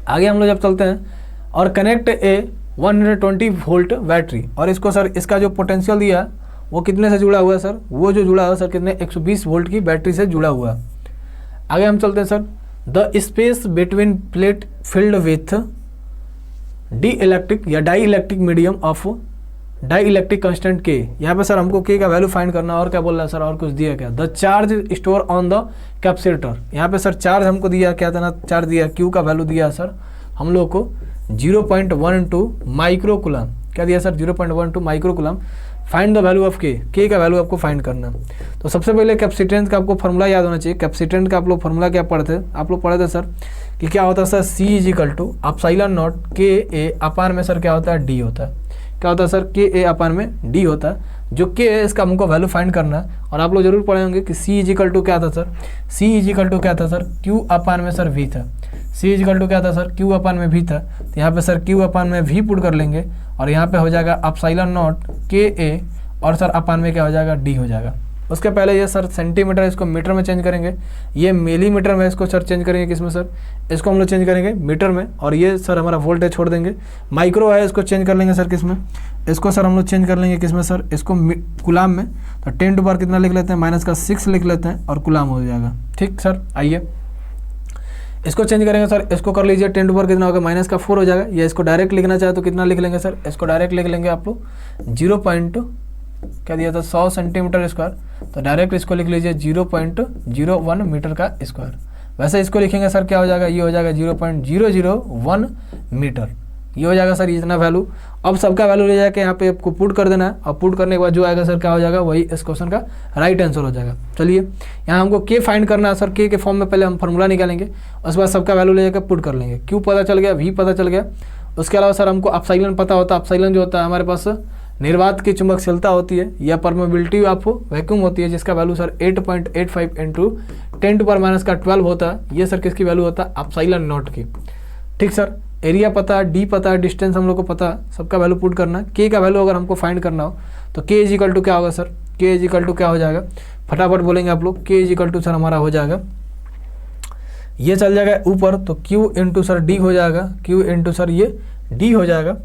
आगे हम लोग जब चलते हैं और कनेक्ट ए 120 वोल्ट बैटरी, और इसको सर इसका जो पोटेंशियल दिया वो कितने से जुड़ा हुआ है सर, वो जो जुड़ा हुआ है सर कितने, 120 वोल्ट की बैटरी से जुड़ा हुआ है। आगे हम चलते हैं sir, the space between plate filled with dielectric या dielectric medium of dielectric constant के। यहाँ पे सर हमको के का वैल्यू फाइंड करना, और क्या बोल रहा है सर, और कुछ दिया क्या, the charge store on the capacitor. यहाँ पे सर चार्ज हमको दिया, क्या था ना, चार्ज दिया, क्यू का वैल्यू दिया सर हम लोग को 0.12 माइक्रो कूलम। क्या दिया sir, 0.12 micro coulomb. Find the value of के का वैल्यू आपको फाइंड करना। तो सबसे पहले कैपेसिटेंस का आपको फॉर्मूला याद होना चाहिए। कैपेसिटेंस का आप लोग फॉर्मूला क्या पढ़ते, आप लोग पढ़े थे सर कि क्या होता है सर, C = एप्सिलॉन नॉट के ए अपान में सर क्या होता है, डी होता है। क्या होता है सर, के ए अपान में डी होता है। जो के है इसका हमको वैल्यू फाइंड करना है। और आप लोग जरूर पढ़े होंगे कि C = क्या था सर, C = क्या था सर, क्यू अपान में सर वी था। C = क्या था सर, क्यू अपान में वी था। तो यहाँ पे सर क्यू अपान में वी पुट कर लेंगे, और यहाँ पे हो जाएगा एप्सिलॉन नॉट के ए, और सर अपान में क्या हो जाएगा, डी हो जाएगा। उसके पहले ये सर सेंटीमीटर, इसको मीटर में चेंज करेंगे। ये मिलीमीटर में इसको सर चेंज करेंगे, किसमें सर, इसको हम लोग चेंज करेंगे मीटर में। और ये सर हमारा वोल्टेज छोड़ देंगे, माइक्रो है इसको चेंज कर लेंगे सर किसमें, इसको सर हम लोग चेंज कर लेंगे किसमें सर, इसको कुलाम में। तो 10 कितना लिख लेते हैं, -6 लिख लेते हैं, और कुलाम हो जाएगा। ठीक सर, आइए इसको चेंज करेंगे सर, इसको कर लीजिए 10 कितना होगा, -4 हो जाएगा। या इसको डायरेक्ट लिखना चाहे तो कितना लिख लेंगे सर, इसको डायरेक्ट लिख लेंगे आप लोग 0. क्या दिया था, 100 सेंटीमीटर स्क्वायर। तो डायरेक्ट इसको लिख लीजिए 0.01 मीटर का स्क्वायर। वैसे इसको लिखेंगे सर क्या हो जाएगा, ये हो जाएगा 0.001 मीटर। ये हो जाएगा सर इतना वैल्यू। अब सबका वैल्यू ले जाके यहाँ पे आपको पुट कर देना है, और पुट करने के बाद जो आएगा सर क्या हो जाएगा, वही इस क्वेश्चन का राइट आंसर हो जाएगा। चलिए यहाँ हमको के फाइंड करना है सर, के फॉर्म में पहले हम फॉर्मूला निकालेंगे, उसके बाद सबका वैल्यू ले जाकर पुट कर लेंगे। क्यू पता चल गया, वी पता चल गया। उसके अलावा सर हमको एप्सिलॉन पता होता है। एप्सिलॉन जो होता है हमारे पास निर्वात की चुंबकशीलता होती है, या परमेबिलिटी ऑफ वैक्यूम होती है, जिसका वैल्यू सर 8.85 × 10⁻12 होता है। ये सर किसकी वैल्यू होता है, एप्सिलॉन नॉट की। ठीक सर, एरिया पता है, डी पता है, डिस्टेंस हम लोग को पता है, सबका वैल्यू पुट करना है। के का वैल्यू अगर हमको फाइंड करना हो तो के = क्या होगा सर, के = क्या हो जाएगा, फटाफट बोलेंगे आप लोग। के = सर हमारा हो जाएगा, ये चल जाएगा ऊपर, तो क्यू × सर डी हो जाएगा, क्यू × सर ये डी हो जाएगा।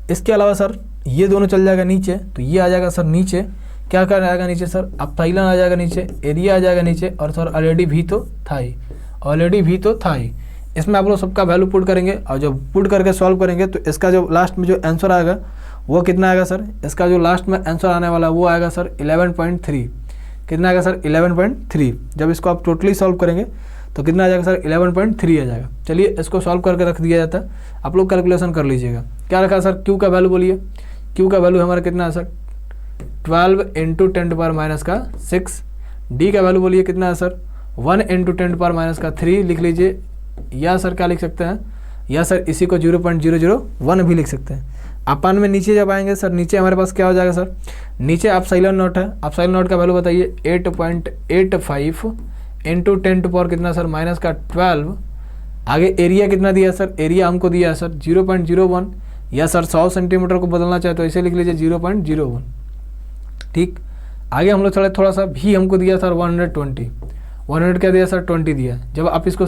इसके अलावा सर ये दोनों चल जाएगा नीचे, तो ये आ जाएगा सर नीचे, क्या कर आएगा नीचे सर, एप्सिलॉन आ जाएगा नीचे, एरिया आ जाएगा नीचे, और सर ऑलरेडी भी तो था ही, ऑलरेडी भी तो था ही। इसमें आप लोग सबका वैल्यू पुट करेंगे, और जब पुट करके सॉल्व करेंगे तो इसका जो लास्ट में जो आंसर आएगा वो कितना आएगा सर, इसका जो लास्ट में आंसर आने वाला वो आएगा सर 11.3। कितना आएगा सर 11.3। जब इसको आप टोटली सॉल्व करेंगे तो कितना आ जाएगा सर 11.3 आ जाएगा। चलिए इसको सॉल्व करके रख दिया जाता है, आप लोग कैलकुलेशन कर लीजिएगा। क्या रखा सर, क्यू का वैल्यू बोलिए, क्यू का वैल्यू हमारा कितना है सर 12 × 10⁻⁶। डी का वैल्यू बोलिए कितना है सर 1 × 10⁻³ लिख लीजिए, या सर क्या लिख सकते हैं, या सर इसी को 0.001 भी लिख सकते हैं। अपन में नीचे जब आएंगे सर, नीचे हमारे पास क्या हो जाएगा सर, नीचे एप्सिलॉन नॉट है, एप्सिलॉन नॉट का वैल्यू बताइए 8.85 × 10⁻ कितना सर -12। आगे एरिया कितना दिया सर, एरिया हमको दिया है सर 0.01, या सर 100 सेंटीमीटर को बदलना चाहे तो ऐसे लिख लीजिए 0.01। ठीक, आगे हम लोग चले थोड़ा सा, भी हमको दिया सर 100 क्या दिया सर 20 दिया। जब आप इसको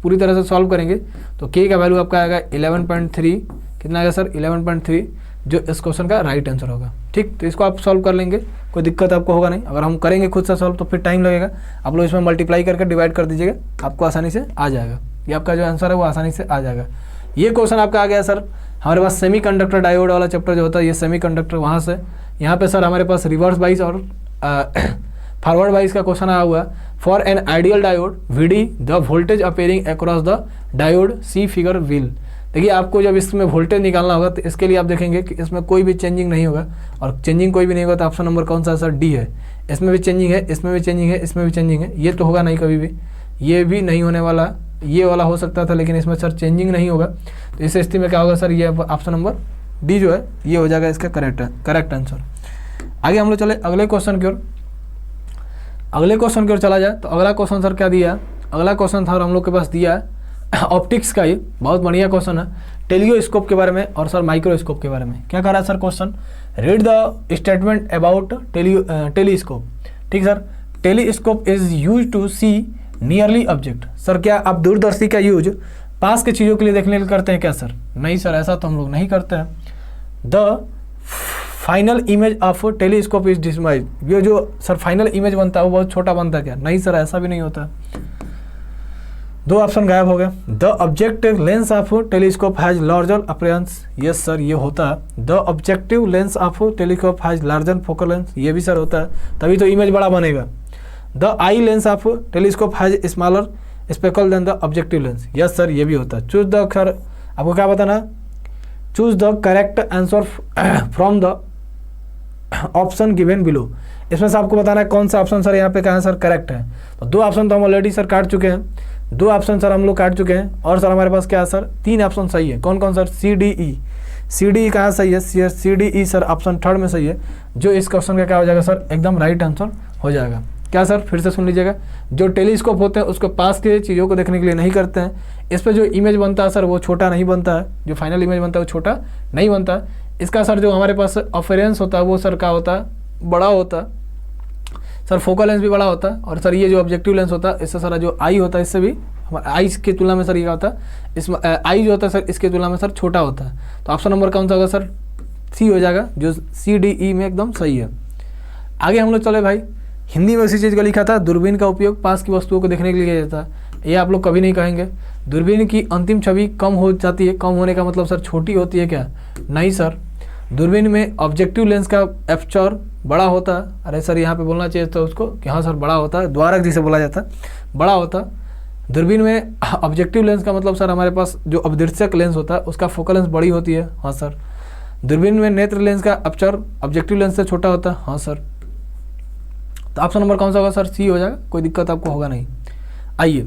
पूरी तरह से सॉल्व करेंगे तो के का वैल्यू आपका आएगा 11.3। कितना आएगा सर 11.3, जो इस क्वेश्चन का राइट आंसर होगा। ठीक, तो इसको आप सॉल्व कर लेंगे, कोई दिक्कत आपको होगा नहीं। अगर हम करेंगे खुद से सॉल्व तो फिर टाइम लगेगा, आप लोग इसमें मल्टीप्लाई करके डिवाइड कर दीजिएगा, आपको आसानी से आ जाएगा। ये आपका जो आंसर है वो आसानी से आ जाएगा। ये क्वेश्चन आपका आ गया सर हमारे पास सेमीकंडक्टर डायोड वाला चैप्टर जो होता है, ये सेमीकंडक्टर, वहाँ से यहाँ पे सर हमारे पास रिवर्स बाइस और फॉरवर्ड बाइस का क्वेश्चन आया हुआ है। For an ideal diode VD the voltage appearing across the diode see figure will. देखिए आपको जब इसमें वोल्टेज निकालना होगा तो इसके लिए आप देखेंगे कि इसमें कोई भी चेंजिंग नहीं होगा, और चेंजिंग कोई भी नहीं होगा तो ऑप्शन नंबर कौन सा है सर, डी है। इसमें भी चेंजिंग है, इसमें भी चेंजिंग है, इसमें भी चेंजिंग है, ये तो होगा नहीं कभी भी, ये भी नहीं होने वाला, ये वाला हो सकता था लेकिन इसमें सर चेंजिंग नहीं होगा। तो इस स्थिति में क्या होगा सर, ये ऑप्शन नंबर डी जो है ये हो जाएगा इसका करेक्ट आंसर। आगे हम लोग चले अगले क्वेश्चन की ओर। अगले क्वेश्चन की ओर चला जाए तो अगला क्वेश्चन सर क्या दिया, अगला क्वेश्चन था हम लोग के पास दिया है ऑप्टिक्स का। ये बहुत बढ़िया क्वेश्चन है, टेलियोस्कोप के बारे में और सर माइक्रोस्कोप के बारे में। क्या कर रहा है sir question, read the statement about telescope. ठीक sir, telescope is use to see nearly object. Sir क्या आप दूरदर्शी का यूज पास के चीज़ों के लिए देखने के लिए करते हैं क्या सर? नहीं सर, ऐसा तो हम लोग नहीं करते हैं। The final image of telescope is dismissed. ये जो सर फाइनल इमेज बनता है वो बहुत छोटा बनता है क्या? नहीं सर, ऐसा भी नहीं होता। दो ऑप्शन गायब हो गए। The objective lens of telescope has larger appearance. Yes sir, ये होता है। The objective lens of telescope has larger focal length. ये भी सर होता है, तभी तो इमेज बड़ा बनेगा। The eye lens of telescope has smaller speckle than the objective lens. Yes sir, ये भी होता है। चूज द सर, आपको क्या बताना, choose the correct answer from the option given below. इसमें से आपको बताना है कौन सा ऑप्शन सर यहाँ पे कहाँ सर करेक्ट है। तो दो ऑप्शन तो हम ऑलरेडी सर काट चुके हैं, दो ऑप्शन सर हम लोग काट चुके हैं, और सर हमारे पास क्या है सर, तीन ऑप्शन सही है। कौन कौन sir? C D E. C D E कहाँ सही है? C D E sir option third में सही है, जो इस क्वेश्चन का क्या हो जाएगा सर, एकदम राइट आंसर हो जाएगा। क्या सर, फिर से सुन लीजिएगा। जो टेलीस्कोप होते हैं उसको पास के चीज़ों को देखने के लिए नहीं करते हैं। इस पर जो इमेज बनता है सर वो छोटा नहीं बनता है, जो फाइनल इमेज बनता है वो छोटा नहीं बनता है। इसका सर जो हमारे पास ऑफरेंस होता है वो सर क्या होता है, बड़ा होता है सर। फोकल लेंस भी बड़ा होता है, और सर ये जो ऑब्जेक्टिव लेंस होता है इससे सर जो आई होता है इससे भी आई की तुलना में सर ये होता है, इसमें आई जो होता है सर इसकी तुलना में सर छोटा होता है। तो ऑप्शन नंबर कौन सा होगा सर? सी हो जाएगा, जो सी डी ई में एकदम सही है। आगे हम लोग चले भाई, हिंदी में उसी चीज़ का लिखा था, दूरबीन का उपयोग पास की वस्तुओं को देखने के लिए किया जाता है। ये आप लोग कभी नहीं कहेंगे। दूरबीन की अंतिम छवि कम हो जाती है। कम होने का मतलब सर छोटी होती है क्या? नहीं सर, दूरबीन में ऑब्जेक्टिव लेंस का एपर्चर बड़ा होता है। अरे सर, यहाँ पे बोलना चाहिए था उसको कि हाँ सर बड़ा होता है, द्वारक जिसे बोला जाता है, बड़ा होता है। दूरबीन में ऑब्जेक्टिव लेंस का मतलब सर हमारे पास जो अपदृश्यक लेंस होता है उसका फोकल लेंस बड़ी होती है। हाँ सर। दूरबीन में नेत्र लेंस का एपर्चर ऑब्जेक्टिव लेंस से छोटा होता है। हाँ सर। तो ऑप्शन नंबर कौन सा होगा सर? सी हो जाएगा, कोई दिक्कत आपको होगा नहीं। आइए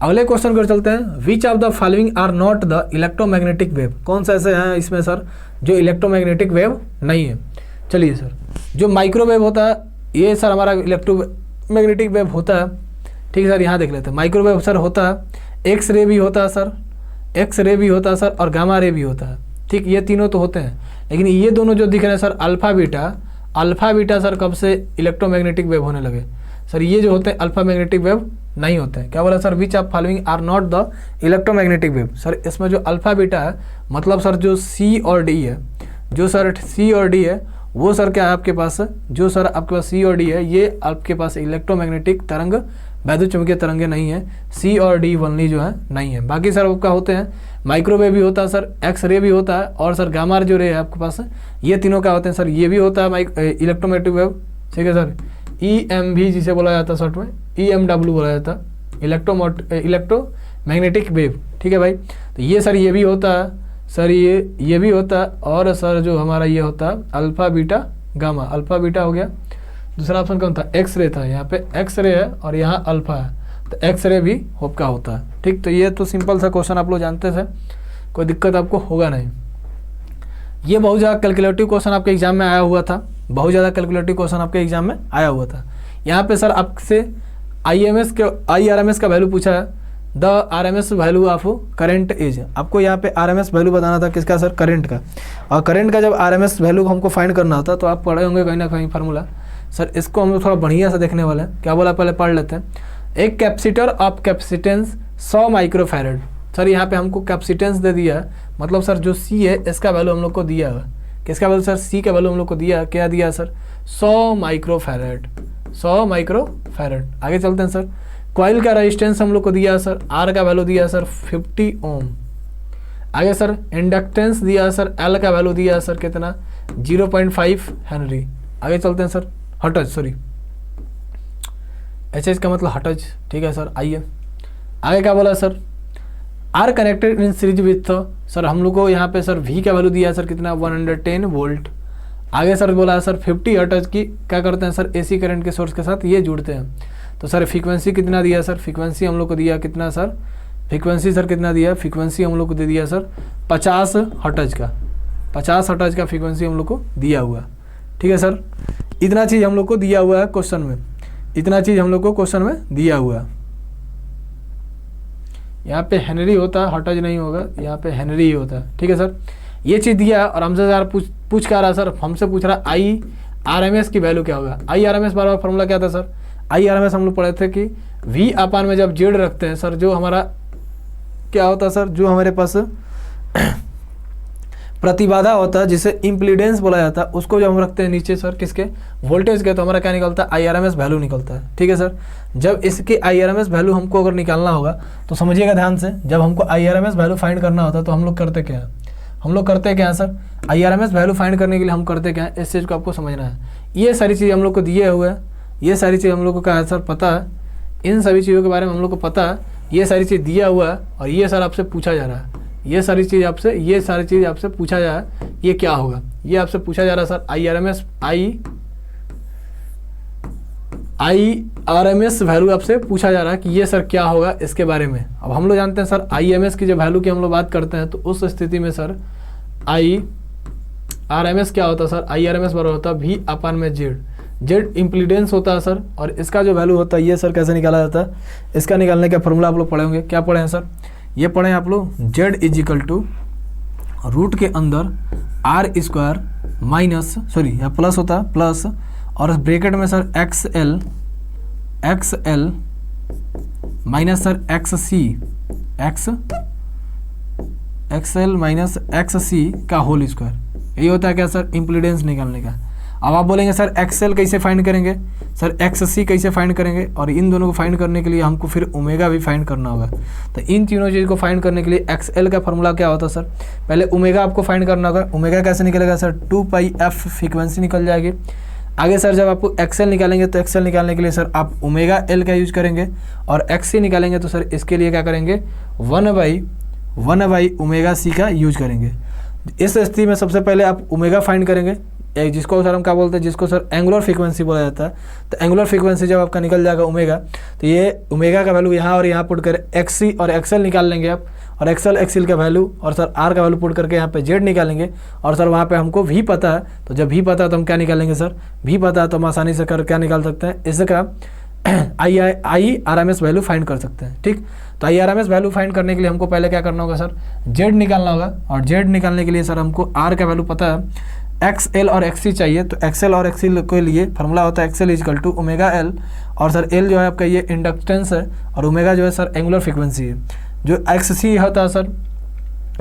अगले क्वेश्चन को चलते हैं। Which of the following are not the electromagnetic wave. कौन सा ऐसे हैं इसमें सर जो इलेक्ट्रोमैग्नेटिक वेव नहीं है? चलिए सर, जो माइक्रोवेव होता है ये सर हमारा इलेक्ट्रोमैग्नेटिक वेव होता है। ठीक है सर, यहाँ देख लेते हैं। माइक्रोवेव सर होता है, एक्स रे भी होता है सर, एक्स रे भी होता है सर, और गामा रे भी होता है। ठीक, ये तीनों तो होते हैं, लेकिन ये दोनों जो दिख रहे हैं sir alpha beta, alpha beta sir कब से इलेक्ट्रोमैग्नेटिक वेव होने लगे सर ये जो होते हैं अल्फा मैग्नेटिक वेव नहीं होते हैं। क्या बोला sir, which of following are not the electromagnetic wave. Sir इसमें जो अल्फा बीटा है मतलब सर जो सी और डी है, जो सर सी और डी है वो सर क्या है आपके पास, जो सर आपके पास सी और डी है ये आपके पास इलेक्ट्रोमैग्नेटिक तरंग वैद्युत चुंबकीय तरंगे नहीं है, सी और डी ओनली जो है नहीं है। बाकी सर आपका होते हैं माइक्रोवेव भी होता है सर, एक्स रे भी होता है और सर गामा जो रे है आपके पास, ये तीनों क्या होते हैं सर, ये भी होता है इलेक्ट्रोमैग्नेटिक वेव, ठीक है सर। EMV जिसे बोला जाता है शॉर्ट में, EMW बोला जाता है, इलेक्ट्रोमैग्नेटिक वेव, ठीक है भाई। तो ये सर ये भी होता है सर, ये भी होता है और सर जो हमारा ये होता है alpha beta gamma, alpha beta हो गया। दूसरा ऑप्शन कौन था, एक्स रे था, यहाँ पे एक्स रे है और यहाँ अल्फा है, तो एक्स रे भी होप का होता है, ठीक। तो ये तो सिंपल सा क्वेश्चन आप लोग जानते थे, कोई दिक्कत आपको होगा नहीं। ये बहुत ज़्यादा कैलकुलेटिव क्वेश्चन आपके एग्जाम में आया हुआ था, बहुत ज़्यादा कैलकुलेटिव क्वेश्चन आपके एग्जाम में आया हुआ था। यहाँ पे सर आपसे IRMS का वैल्यू पूछा है, the RMS value of current as. आपको यहाँ पे RMS वैल्यू बताना था किसका सर, करंट का। और करंट का जब RMS वैल्यू हमको फाइंड करना होता तो आप पढ़े होंगे कहीं ना कहीं फार्मूला। सर इसको हम लोग थोड़ा बढ़िया से देखने वाले हैं। क्या बोला पहले पढ़ लेते हैं। एक capacitor of capacitance 100 microfarad. Sir यहाँ पे हमको कैपेसिटेंस दे दिया है, मतलब सर जो C है इसका वैल्यू हम लोग को दिया है, किसका वैल्यू सर, C का वैल्यू हम लोग को दिया, क्या दिया सर, 100 माइक्रोफैरड, 100 माइक्रोफैरड। आगे चलते हैं सर। कॉइल का रेजिस्टेंस हम लोग को दिया सर, R का वैल्यू दिया सर 50 ओम। आगे सर इंडक्टेंस दिया सर, L का वैल्यू दिया सर कितना, 0.5 हेनरी। आगे चलते हैं सर, हर्ट्ज, सॉरी HH का मतलब हर्ट्ज, ठीक है सर। आइए आगे क्या बोला sir, are connected in series with, sir हम लोग को यहाँ पे सर V का वैल्यू दिया सर कितना, 110 वोल्ट। आगे सर बोला सर 50 हर्ट्ज की क्या करते हैं सर, AC करंट के सोर्स के साथ ये जुड़ते हैं। तो सर फ्रीक्वेंसी कितना दिया सर, फ्रीक्वेंसी हम लोग को दिया कितना सर, फ्रीक्वेंसी सर कितना दिया, फ्रीक्वेंसी हम लोग को दे दिया सर 50 हर्ट्ज का, 50 हर्ट्ज का फ्रीक्वेंसी हम लोग को दिया हुआ, ठीक है सर। इतना चीज़ हम लोग को दिया हुआ है क्वेश्चन में, इतना चीज़ हम लोग को क्वेश्चन में दिया हुआ है। यहाँ पे हेनरी होता है, हर्ट्ज नहीं होगा, यहाँ पे हेनरी ही होता है, ठीक है सर। ये चीज़ दिया और हमसे यार पूछ क्या रहा सर, हमसे पूछ रहा IRMS की वैल्यू क्या होगा। IRMS बार फॉर्मूला क्या था सर, IRMS हम लोग पढ़े थे कि V अपान में जब Z रखते हैं सर, जो हमारा क्या होता है सर, जो हमारे पास प्रतिबाधा होता है जिसे इम्पीडेंस बोला जाता है, उसको जब हम रखते हैं नीचे सर किसके, वोल्टेज के, तो हमारा क्या निकलता है, IRMS वैल्यू निकलता है, ठीक है सर। जब इसकी IRMS वैल्यू हमको अगर निकालना होगा तो समझिएगा ध्यान से, जब हमको IRMS वैल्यू फाइंड करना होता है तो हम लोग करते क्या है, हम लोग करते क्या है सर, IRMS वैल्यू फाइंड करने के लिए हम करते क्या है, इस चीज़ को आपको समझना है। ये सारी चीज़ हम लोग को दिए हुए हैं, ये सारी चीज़ हम लोग को क्या है सर पता है, इन सभी चीज़ों के बारे में हम लोग को पता है, ये सारी चीज़ दिया हुआ है और ये सर आपसे पूछा जा रहा है, ये सारी चीज़ आपसे, ये सारी चीज़ आपसे पूछा जा रहा है, ये क्या होगा, ये आपसे पूछा जा रहा है सर। IRMS वैल्यू आपसे पूछा जा रहा है कि ये सर क्या होगा इसके बारे में। अब हम लोग जानते हैं सर IMS की जब वैल्यू की हम लोग बात करते हैं तो उस स्थिति में सर IRMS क्या होता है सर, IRMS बराबर होता है V अपान में Z इम्पीडेंस होता है सर, और इसका जो वैल्यू होता है ये सर कैसे निकाला जाता है, इसका निकालने का फॉर्मूला आप लोग पढ़े होंगे। क्या पढ़े हैं सर, ये पढ़े आप लोग, Z इजिकल टू रूट के अंदर R² माइनस, सॉरी यहाँ प्लस होता है प्लस, और ब्रैकेट में sir XL minus sir XL minus XC का होल स्क्वायर, यही होता है क्या सर, इम्पीडेंस निकालने का। अब आप बोलेंगे सर XL कैसे फाइंड करेंगे, सर XC कैसे फाइंड करेंगे, और इन दोनों को फाइंड करने के लिए हमको फिर ओमेगा भी फाइंड करना होगा। तो इन तीनों चीज़ को फाइंड करने के लिए XL का फॉर्मूला क्या होता है सर, पहले ओमेगा आपको फाइंड करना होगा। ओमेगा कैसे निकलेगा सर, 2πf फ्रीक्वेंसी निकल जाएगी। आगे सर जब आपको XL निकालेंगे तो XL निकालने के लिए सर आप ओमेगा L का यूज करेंगे, और XC निकालेंगे तो सर इसके लिए क्या करेंगे, 1/1 ओमेगा C का यूज करेंगे। इस स्थिति में सबसे पहले आप ओमेगा फाइंड करेंगे, जिसको सर हम क्या बोलते हैं, जिसको सर एंगुलर फ्रीक्वेंसी बोला जाता है। तो एंगुलर फ्रीक्वेंसी जब आपका निकल जाएगा ओमेगा, तो ये ओमेगा का वैल्यू यहाँ और यहाँ पुट कर XC और XL निकाल लेंगे आप, और XL का वैल्यू और सर R का वैल्यू पुट करके यहाँ पे Z निकालेंगे, और सर वहाँ पे हमको V पता है। तो जब V पता है तो हम क्या निकालेंगे सर, V पता है तो हम आसानी से कर क्या निकाल सकते हैं, इसका IRMS वैल्यू फाइंड कर सकते हैं, ठीक। तो IRMS वैल्यू फाइंड करने के लिए हमको पहले क्या करना होगा सर, Z निकालना होगा, और Z निकालने के लिए सर हमको R का वैल्यू पता है, एक्स एल और एक्स सी चाहिए, तो एक्स एल और एक्स सी के लिए फार्मूला होता है X L is equal to omega L, और सर एल जो है आपका ये इंडक्टेंस है और ओमेगा जो है सर एंगुलर फ्रीक्वेंसी है। जो एक्स सी होता है सर,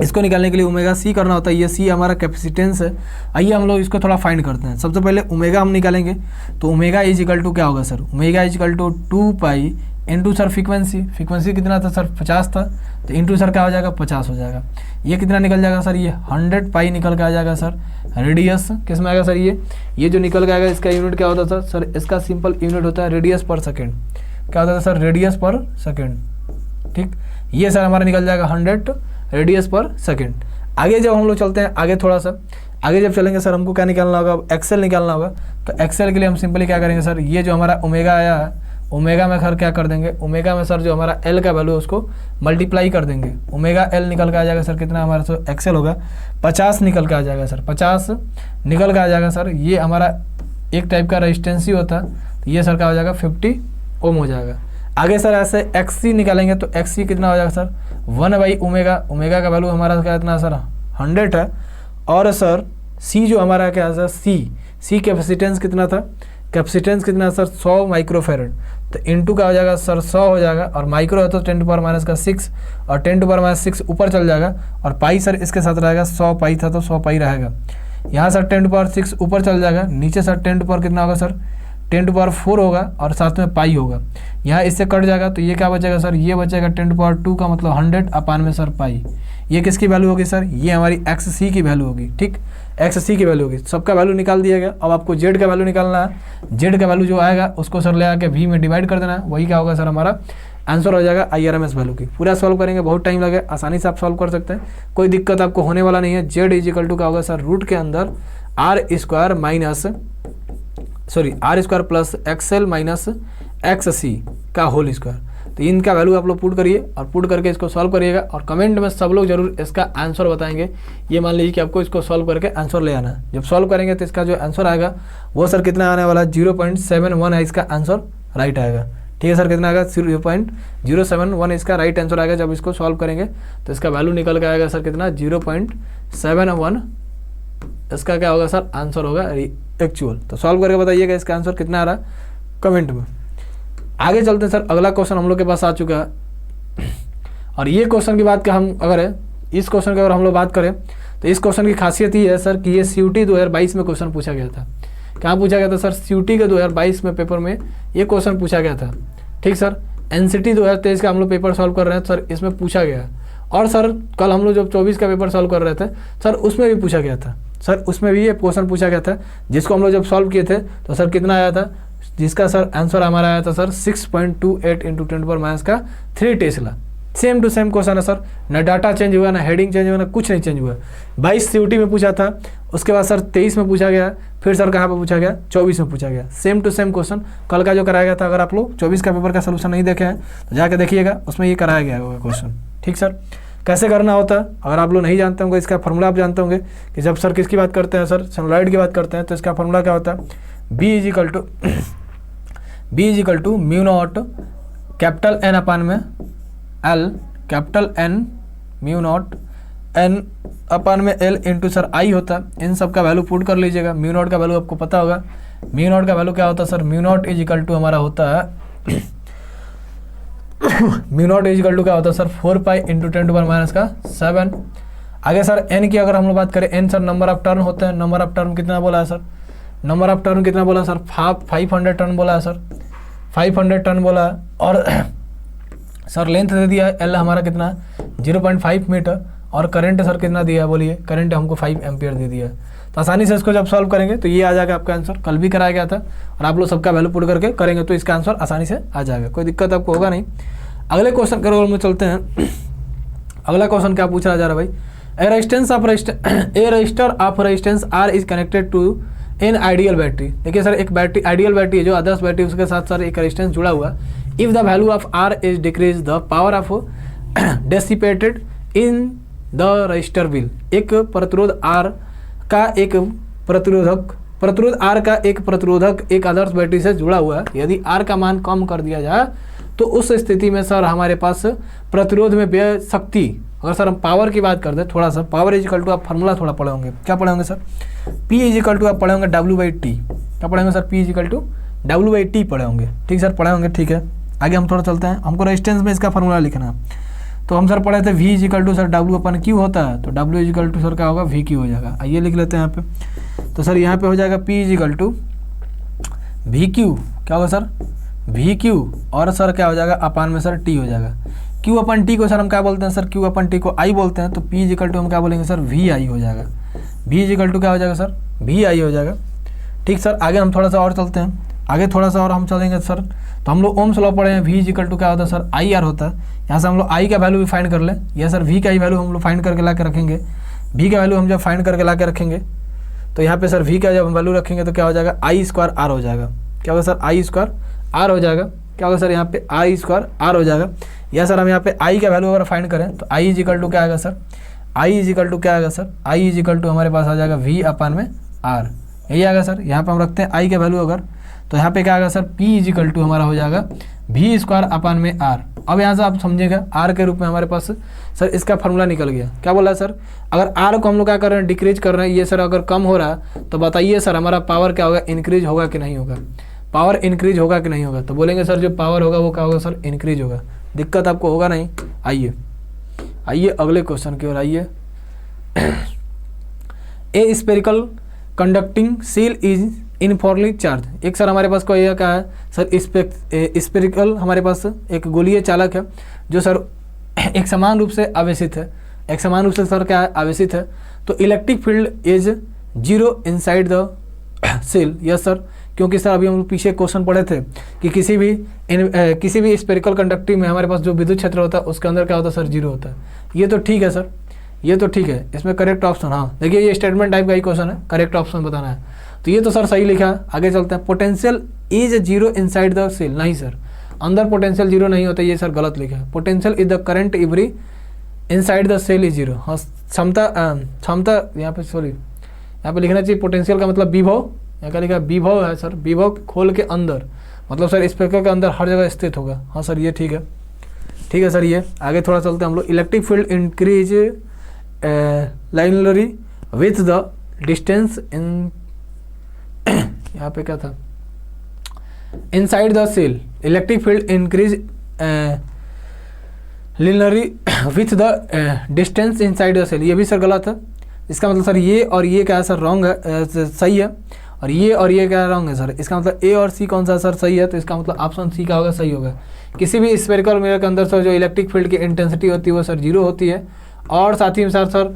इसको निकालने के लिए ओमेगा सी करना होता है, ये सी हमारा कैपेसिटेंस है। आइए हम लोग इसको थोड़ा फाइंड करते हैं। सबसे पहले ओमेगा हम निकालेंगे, तो ओमेगा इजिकल टू क्या होगा sir, omega is equal to 2 pi into sir frequency, frequency कितना था सर 50 था, तो इंटू सर क्या हो जाएगा 50 हो जाएगा। ये कितना निकल जाएगा सर, ये 100 पाई निकल के आ जाएगा सर। रेडियस किस में आएगा सर, ये जो निकल के आएगा इसका यूनिट क्या होता था सर, इसका सिंपल यूनिट होता है रेडियस पर सेकेंड। क्या होता था सर, रेडियस पर सेकेंड। ठीक, ये सर हमारा निकल जाएगा 100 रेडियस पर सेकेंड। आगे जब हम लोग चलते हैं आगे थोड़ा सा आगे जब चलेंगे सर, हमको क्या निकालना होगा, एक्सेल निकालना होगा। तो एक्सेल के लिए हम सिंपली क्या करेंगे सर, ये जो हमारा ओमेगा आया है, ओमेगा में सर क्या कर देंगे, ओमेगा में सर जो हमारा एल का वैल्यू है उसको मल्टीप्लाई कर देंगे। ओमेगा एल निकल के आ जाएगा सर कितना, हमारा सर एक्सेल होगा 50 निकल के आ जाएगा सर, 50 निकल के आ जाएगा सर। ये हमारा एक टाइप का रेजिस्टेंस ही होता है, तो ये सर क्या हो जाएगा 50 ओम हो जाएगा। आगे सर ऐसे एक्स सी निकालेंगे, तो एक्स सी कितना हो जाएगा सर 1/ओमेगा, ओमेगा का वैल्यू हमारा क्या इतना सर 100 है। और सर सी जो हमारा क्या है सर, सी कैपेसिटेंस कितना था, कैपेसिटेंस कितना है सर 100 माइक्रोफेरेड, तो इंटू का हो जाएगा सर 100 हो जाएगा, और माइक्रो है तो 10⁻⁻6 और 10⁻6 ऊपर चल जाएगा, और पाई सर इसके साथ रहेगा, 100 पाई था तो 100 पाई रहेगा। यहाँ सर 10⁻6 ऊपर चल जाएगा, नीचे सर 10 कितना होगा सर 10⁻4 होगा, और साथ में पाई होगा। यहाँ इससे कट जाएगा तो ये क्या बचेगा सर, ये बचेगा 10⁻2 का मतलब 100 अपान में सर पाई। ये किसकी वैल्यू होगी सर, ये हमारी एक्स सी की वैल्यू होगी। ठीक, एक्स सी की वैल्यू होगी, सबका वैल्यू निकाल दिया गया। अब आपको जेड का वैल्यू निकालना है। जेड का वैल्यू जो आएगा उसको सर ले आके वी में डिवाइड कर देना है, वही क्या होगा सर हमारा आंसर हो जाएगा IRMS वैल्यू की। पूरा सॉल्व करेंगे, बहुत टाइम लगे, आसानी से आप सॉल्व कर सकते हैं, कोई दिक्कत आपको होने वाला नहीं है। जेड इजिकल टू क्या होगा सर, रूट के अंदर r² plus XL minus XC का होल स्क्वायर। तो इनका वैल्यू आप लोग पुट करिए, और पुट करके इसको सॉल्व करिएगा, और कमेंट में सब लोग जरूर इसका आंसर बताएंगे। ये मान लीजिए कि आपको इसको सॉल्व करके आंसर ले आना है। जब सॉल्व करेंगे तो इसका जो आंसर आएगा वो सर कितना आने वाला है, 0.71 है इसका आंसर राइट आएगा। ठीक है सर, कितना आएगा 0.071 इसका राइट आंसर आएगा। जब इसको सॉल्व करेंगे तो इसका वैल्यू निकल के आएगा सर कितना 0.71 इसका क्या होगा सर आंसर होगा एक्चुअल। तो सॉल्व करके बताइएगा इसका आंसर कितना आ रहा है कमेंट में। आगे चलते हैं सर, अगला क्वेश्चन हम लोग के पास आ चुका है, और ये क्वेश्चन की बात का हम अगर इस क्वेश्चन की अगर हम लोग बात करें तो इस क्वेश्चन की खासियत ये है सर कि ये CUT 2022 में क्वेश्चन पूछा गया था। कहाँ पूछा गया था सर, CUT के 2022 में पेपर में ये क्वेश्चन पूछा गया था। ठीक सर, NCT 2023 का हम लोग पेपर सॉल्व कर रहे हैं सर, इसमें पूछा गया। और सर कल हम लोग जब 24 का पेपर सॉल्व कर रहे थे सर, उसमें भी पूछा गया था सर, उसमें भी ये क्वेश्चन पूछा गया था, जिसको हम लोग जब सॉल्व किए थे तो सर कितना आया था, जिसका सर आंसर हमारा आया था sir 6.28 × 10⁻³ tesla. Same to same question है सर, ना डाटा चेंज हुआ, ना हेडिंग चेंज हुआ, ना कुछ नहीं चेंज हुआ। 22 CUT में पूछा था, उसके बाद सर 23 में पूछा गया, फिर सर कहाँ पे पूछा गया 24 में पूछा गया। सेम टू सेम क्वेश्चन कल का जो कराया गया था। अगर आप लोग 24 का पेपर का सोल्यूशन नहीं देखे हैं तो जाके देखिएगा, उसमें ये कराया गया होगा क्वेश्चन। ठीक सर, कैसे करना होता है अगर आप लोग नहीं जानते होंगे, इसका फॉर्मूला आप जानते होंगे कि जब सर किसकी बात करते हैं सर, सोलेनॉइड की बात करते हैं, तो इसका फॉर्मूला क्या होता है, B is equal to mu not capital N upon में L, capital N mu not N upon में L इंटू सर I होता है। इन सब का वैल्यू पुट कर लीजिएगा। म्यू नॉट का वैल्यू आपको पता होगा, म्यू नॉट का वैल्यू क्या होता है sir, mu not is equal to हमारा होता है म्यू नॉट इजिकल टू क्या होता है सर 4 पाई × 10⁻⁷। आगे सर n की अगर हम लोग बात करें, n sir number of turn होते हैं। नंबर ऑफ टर्न कितना बोला है सर, नंबर ऑफ टर्न कितना बोला सर 500 टर्न बोला है सर, 500 टर्न बोला है। और सर लेंथ दे दिया है L हमारा कितना 0.5 मीटर, और करंट सर कितना दिया है बोलिए, करंट हमको 5 एम्पियर दे दिया है। तो आसानी से इसको जब सॉल्व करेंगे तो ये आ जाएगा आपका आंसर। कल भी कराया गया था, और आप लोग सबका वैल्यू पुट करके करेंगे तो इसका आंसर आसानी से आ जाएगा, कोई दिक्कत आपको होगा नहीं। अगले क्वेश्चन के रोल में चलते हैं। अगला क्वेश्चन क्या पूछ रहा जा रहा है भाई, a resistor of resistance R is connected to an ideal battery. देखिए सर, एक बैटरी आइडियल बैटरी है जो आदर्श बैटरी, उसके साथ सर एक रेजिस्टेंस जुड़ा हुआ। If the value of R is decrease the power of dissipated in the register will. एक प्रतिरोध R का एक प्रतिरोध R का एक प्रतिरोधक एक आदर्श बैटरी से जुड़ा हुआ है। यदि R का मान कम कर दिया जाए तो उस स्थिति में सर हमारे पास प्रतिरोध में व्यय शक्ति, अगर सर हम पावर की बात करते हैं, थोड़ा सा पावर इजिकल टू आप फार्मूला थोड़ा पढ़े होंगे, क्या पढ़े होंगे सर, P इजिकल टू आप पढ़े होंगे W/T, क्या पढ़े होंगे sir? P is equal to W/T पढ़े होंगे, ठीक सर, पढ़े होंगे, ठीक है। आगे हम थोड़ा चलते हैं, हमको रेजिस्टेंस में इसका फॉर्मूला लिखना है। तो हम सर पढ़े थे V is equal to sir W/Q होता है, तो W इजिकल टू सर क्या होगा? VQ हो जाएगा। आइए लिख लेते हैं यहाँ पे। तो सर यहाँ पे हो जाएगा P इजिकल टू VQ, क्या होगा सर? VQ, और सर क्या हो जाएगा? अपान में सर T हो जाएगा। Q/T को सर हम क्या बोलते हैं सर? Q/T को I बोलते हैं, तो P इजिकल टू हम क्या बोलेंगे सर? VI हो जाएगा। V इजिकल टू क्या हो जाएगा सर? VI हो जाएगा, ठीक सर। आगे हम थोड़ा सा और चलते हैं, आगे थोड़ा सा और हम चलेंगे सर। तो हम लोग ओम्स लॉ पढ़े हैं, V इजिकल टू क्या होता है सर? IR होता है। यहाँ से हम लोग I का वैल्यू भी फाइंड कर लें, या सर V का ही वैल्यू हम लोग फाइंड करके ला के रखेंगे। V का वैल्यू हम जब फाइंड करके ला के रखेंगे, तो यहाँ पे सर V का जब हम वैल्यू रखेंगे तो क्या हो जाएगा? I² R हो जाएगा। क्या होगा सर? I² R हो जाएगा। क्या होगा सर? यहाँ पे I² R हो जाएगा। या सर हम यहाँ पे I का वैल्यू अगर फाइंड करें तो I इजिकल टू क्या आएगा सर? I इजिकल टू क्या आएगा सर? I इजिकल टू हमारे पास आ जाएगा V/R, यही आएगा सर। यहाँ पे हम रखते हैं I का वैल्यू अगर, तो यहाँ पे क्या आएगा सर? P इजिकल टू हमारा हो जाएगा V²/R। अब यहाँ से आप समझिएगा, R के रूप में हमारे पास सर इसका फार्मूला निकल गया। क्या बोला सर? अगर R को हम लोग क्या कर रहे हैं? डिक्रीज कर रहे हैं। ये सर अगर कम हो रहा है तो बताइए सर हमारा पावर क्या होगा? इंक्रीज होगा कि नहीं होगा? पावर इंक्रीज होगा कि नहीं होगा? तो बोलेंगे सर जो पावर होगा वो क्या होगा सर? इंक्रीज होगा। दिक्कत आपको होगा नहीं? आइए अगले क्वेश्चन की ओर आइए। A spherical conducting seal is informally charge. एक सर हमारे पास कोई क्या है सर? स्पेरिकल हमारे पास एक गोलीय चालक है जो सर एक समान रूप से आवेशित है, एक समान रूप से सर क्या है? आवेशित है। तो electric field is 0 inside the cell. Yes sir, क्योंकि सर अभी हम लोग पीछे क्वेश्चन पढ़े थे कि किसी भी स्पेरिकल कंडक्टिंग में हमारे पास जो विद्युत क्षेत्र होता है उसके अंदर क्या होता है सर? 0 होता है। ये तो ठीक है सर, ये तो ठीक है। इसमें करेक्ट ऑप्शन, हाँ देखिए ये स्टेटमेंट टाइप का ही क्वेश्चन है, करेक्ट ऑप्शन बताना है। तो ये तो सर सही लिखा है। आगे चलते हैं। Potential is 0 inside the cell. नहीं सर, अंदर पोटेंशियल 0 नहीं होता, ये सर गलत लिखा है। Potential is the current every inside the cell is 0। हाँ क्षमता यहाँ पे सॉरी यहाँ पे लिखना चाहिए पोटेंशियल का मतलब विभव। यहाँ का लिखा विभव है सर, विभव खोल के अंदर, मतलब सर स्पेक्ट्रम के अंदर हर जगह स्थित होगा। हाँ सर ये ठीक है, ठीक है सर। ये आगे थोड़ा चलते हैं हम लोग। Electric field increase linearly with the distance in, यहाँ पे क्या था? Inside the cell. Electric field increase linearly with the distance inside the cell. ये भी सर गलत है। इसका मतलब सर ये और ये क्या है सर? रॉन्ग है, सही है। और ये क्या रॉन्ग है सर? इसका मतलब ए और सी कौन सा सर सही है? तो इसका मतलब ऑप्शन सी का होगा, सही होगा। किसी भी स्फेरिकल मिरर के अंदर सर जो इलेक्ट्रिक फील्ड की इंटेंसिटी होती है वो सर 0 होती है। और साथ ही में सर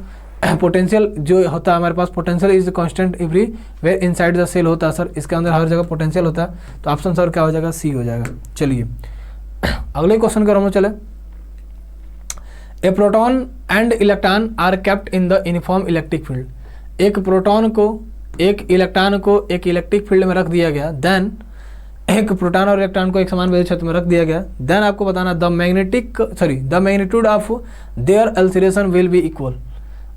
पोटेंशियल जो होता है हमारे पास, potential is constant everywhere inside the cell होता है सर। इसके अंदर हर जगह पोटेंशियल होता है। तो ऑप्शन सर क्या हो जाएगा? सी हो जाएगा। चलिए अगले क्वेश्चन पर हम चले। A proton and electron are kept in the uniform electric field. एक प्रोटॉन को एक इलेक्ट्रॉन को एक इलेक्ट्रिक फील्ड में रख दिया गया, देन एक प्रोटॉन और इलेक्ट्रॉन को एक समान विद्युत क्षेत्र में रख दिया गया, देन आपको बताना the magnitude of their ulceration will be equal.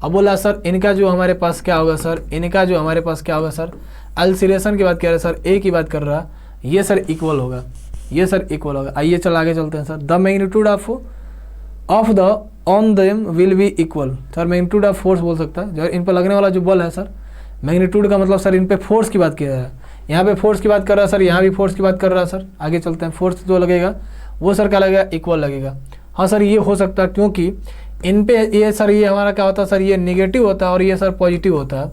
अब बोला सर इनका जो हमारे पास क्या होगा सर? इनका जो हमारे पास क्या होगा सर? अल्सरेशन की बात कर रहा है सर, ए की बात कर रहा है, ये सर इक्वल होगा, ये सर इक्वल होगा। आइए चल आगे चलते हैं sir. The magnitude of the on them will be equal. Sir magnitude of force बोल सकता है, जो इन पर लगने वाला जो बल है सर, मैग्नीट्यूड का मतलब सर इन पे फोर्स की बात किया है। यहाँ पे फोर्स की बात कर रहा है सर, यहाँ भी फोर्स की बात कर रहा है सर। आगे चलते हैं। फोर्स जो लगेगा वो सर क्या लगेगा? इक्वल लगेगा। हाँ सर ये हो सकता है, क्योंकि इन पे ये सर ये हमारा क्या होता है सर? ये निगेटिव होता है और ये सर पॉजिटिव होता है।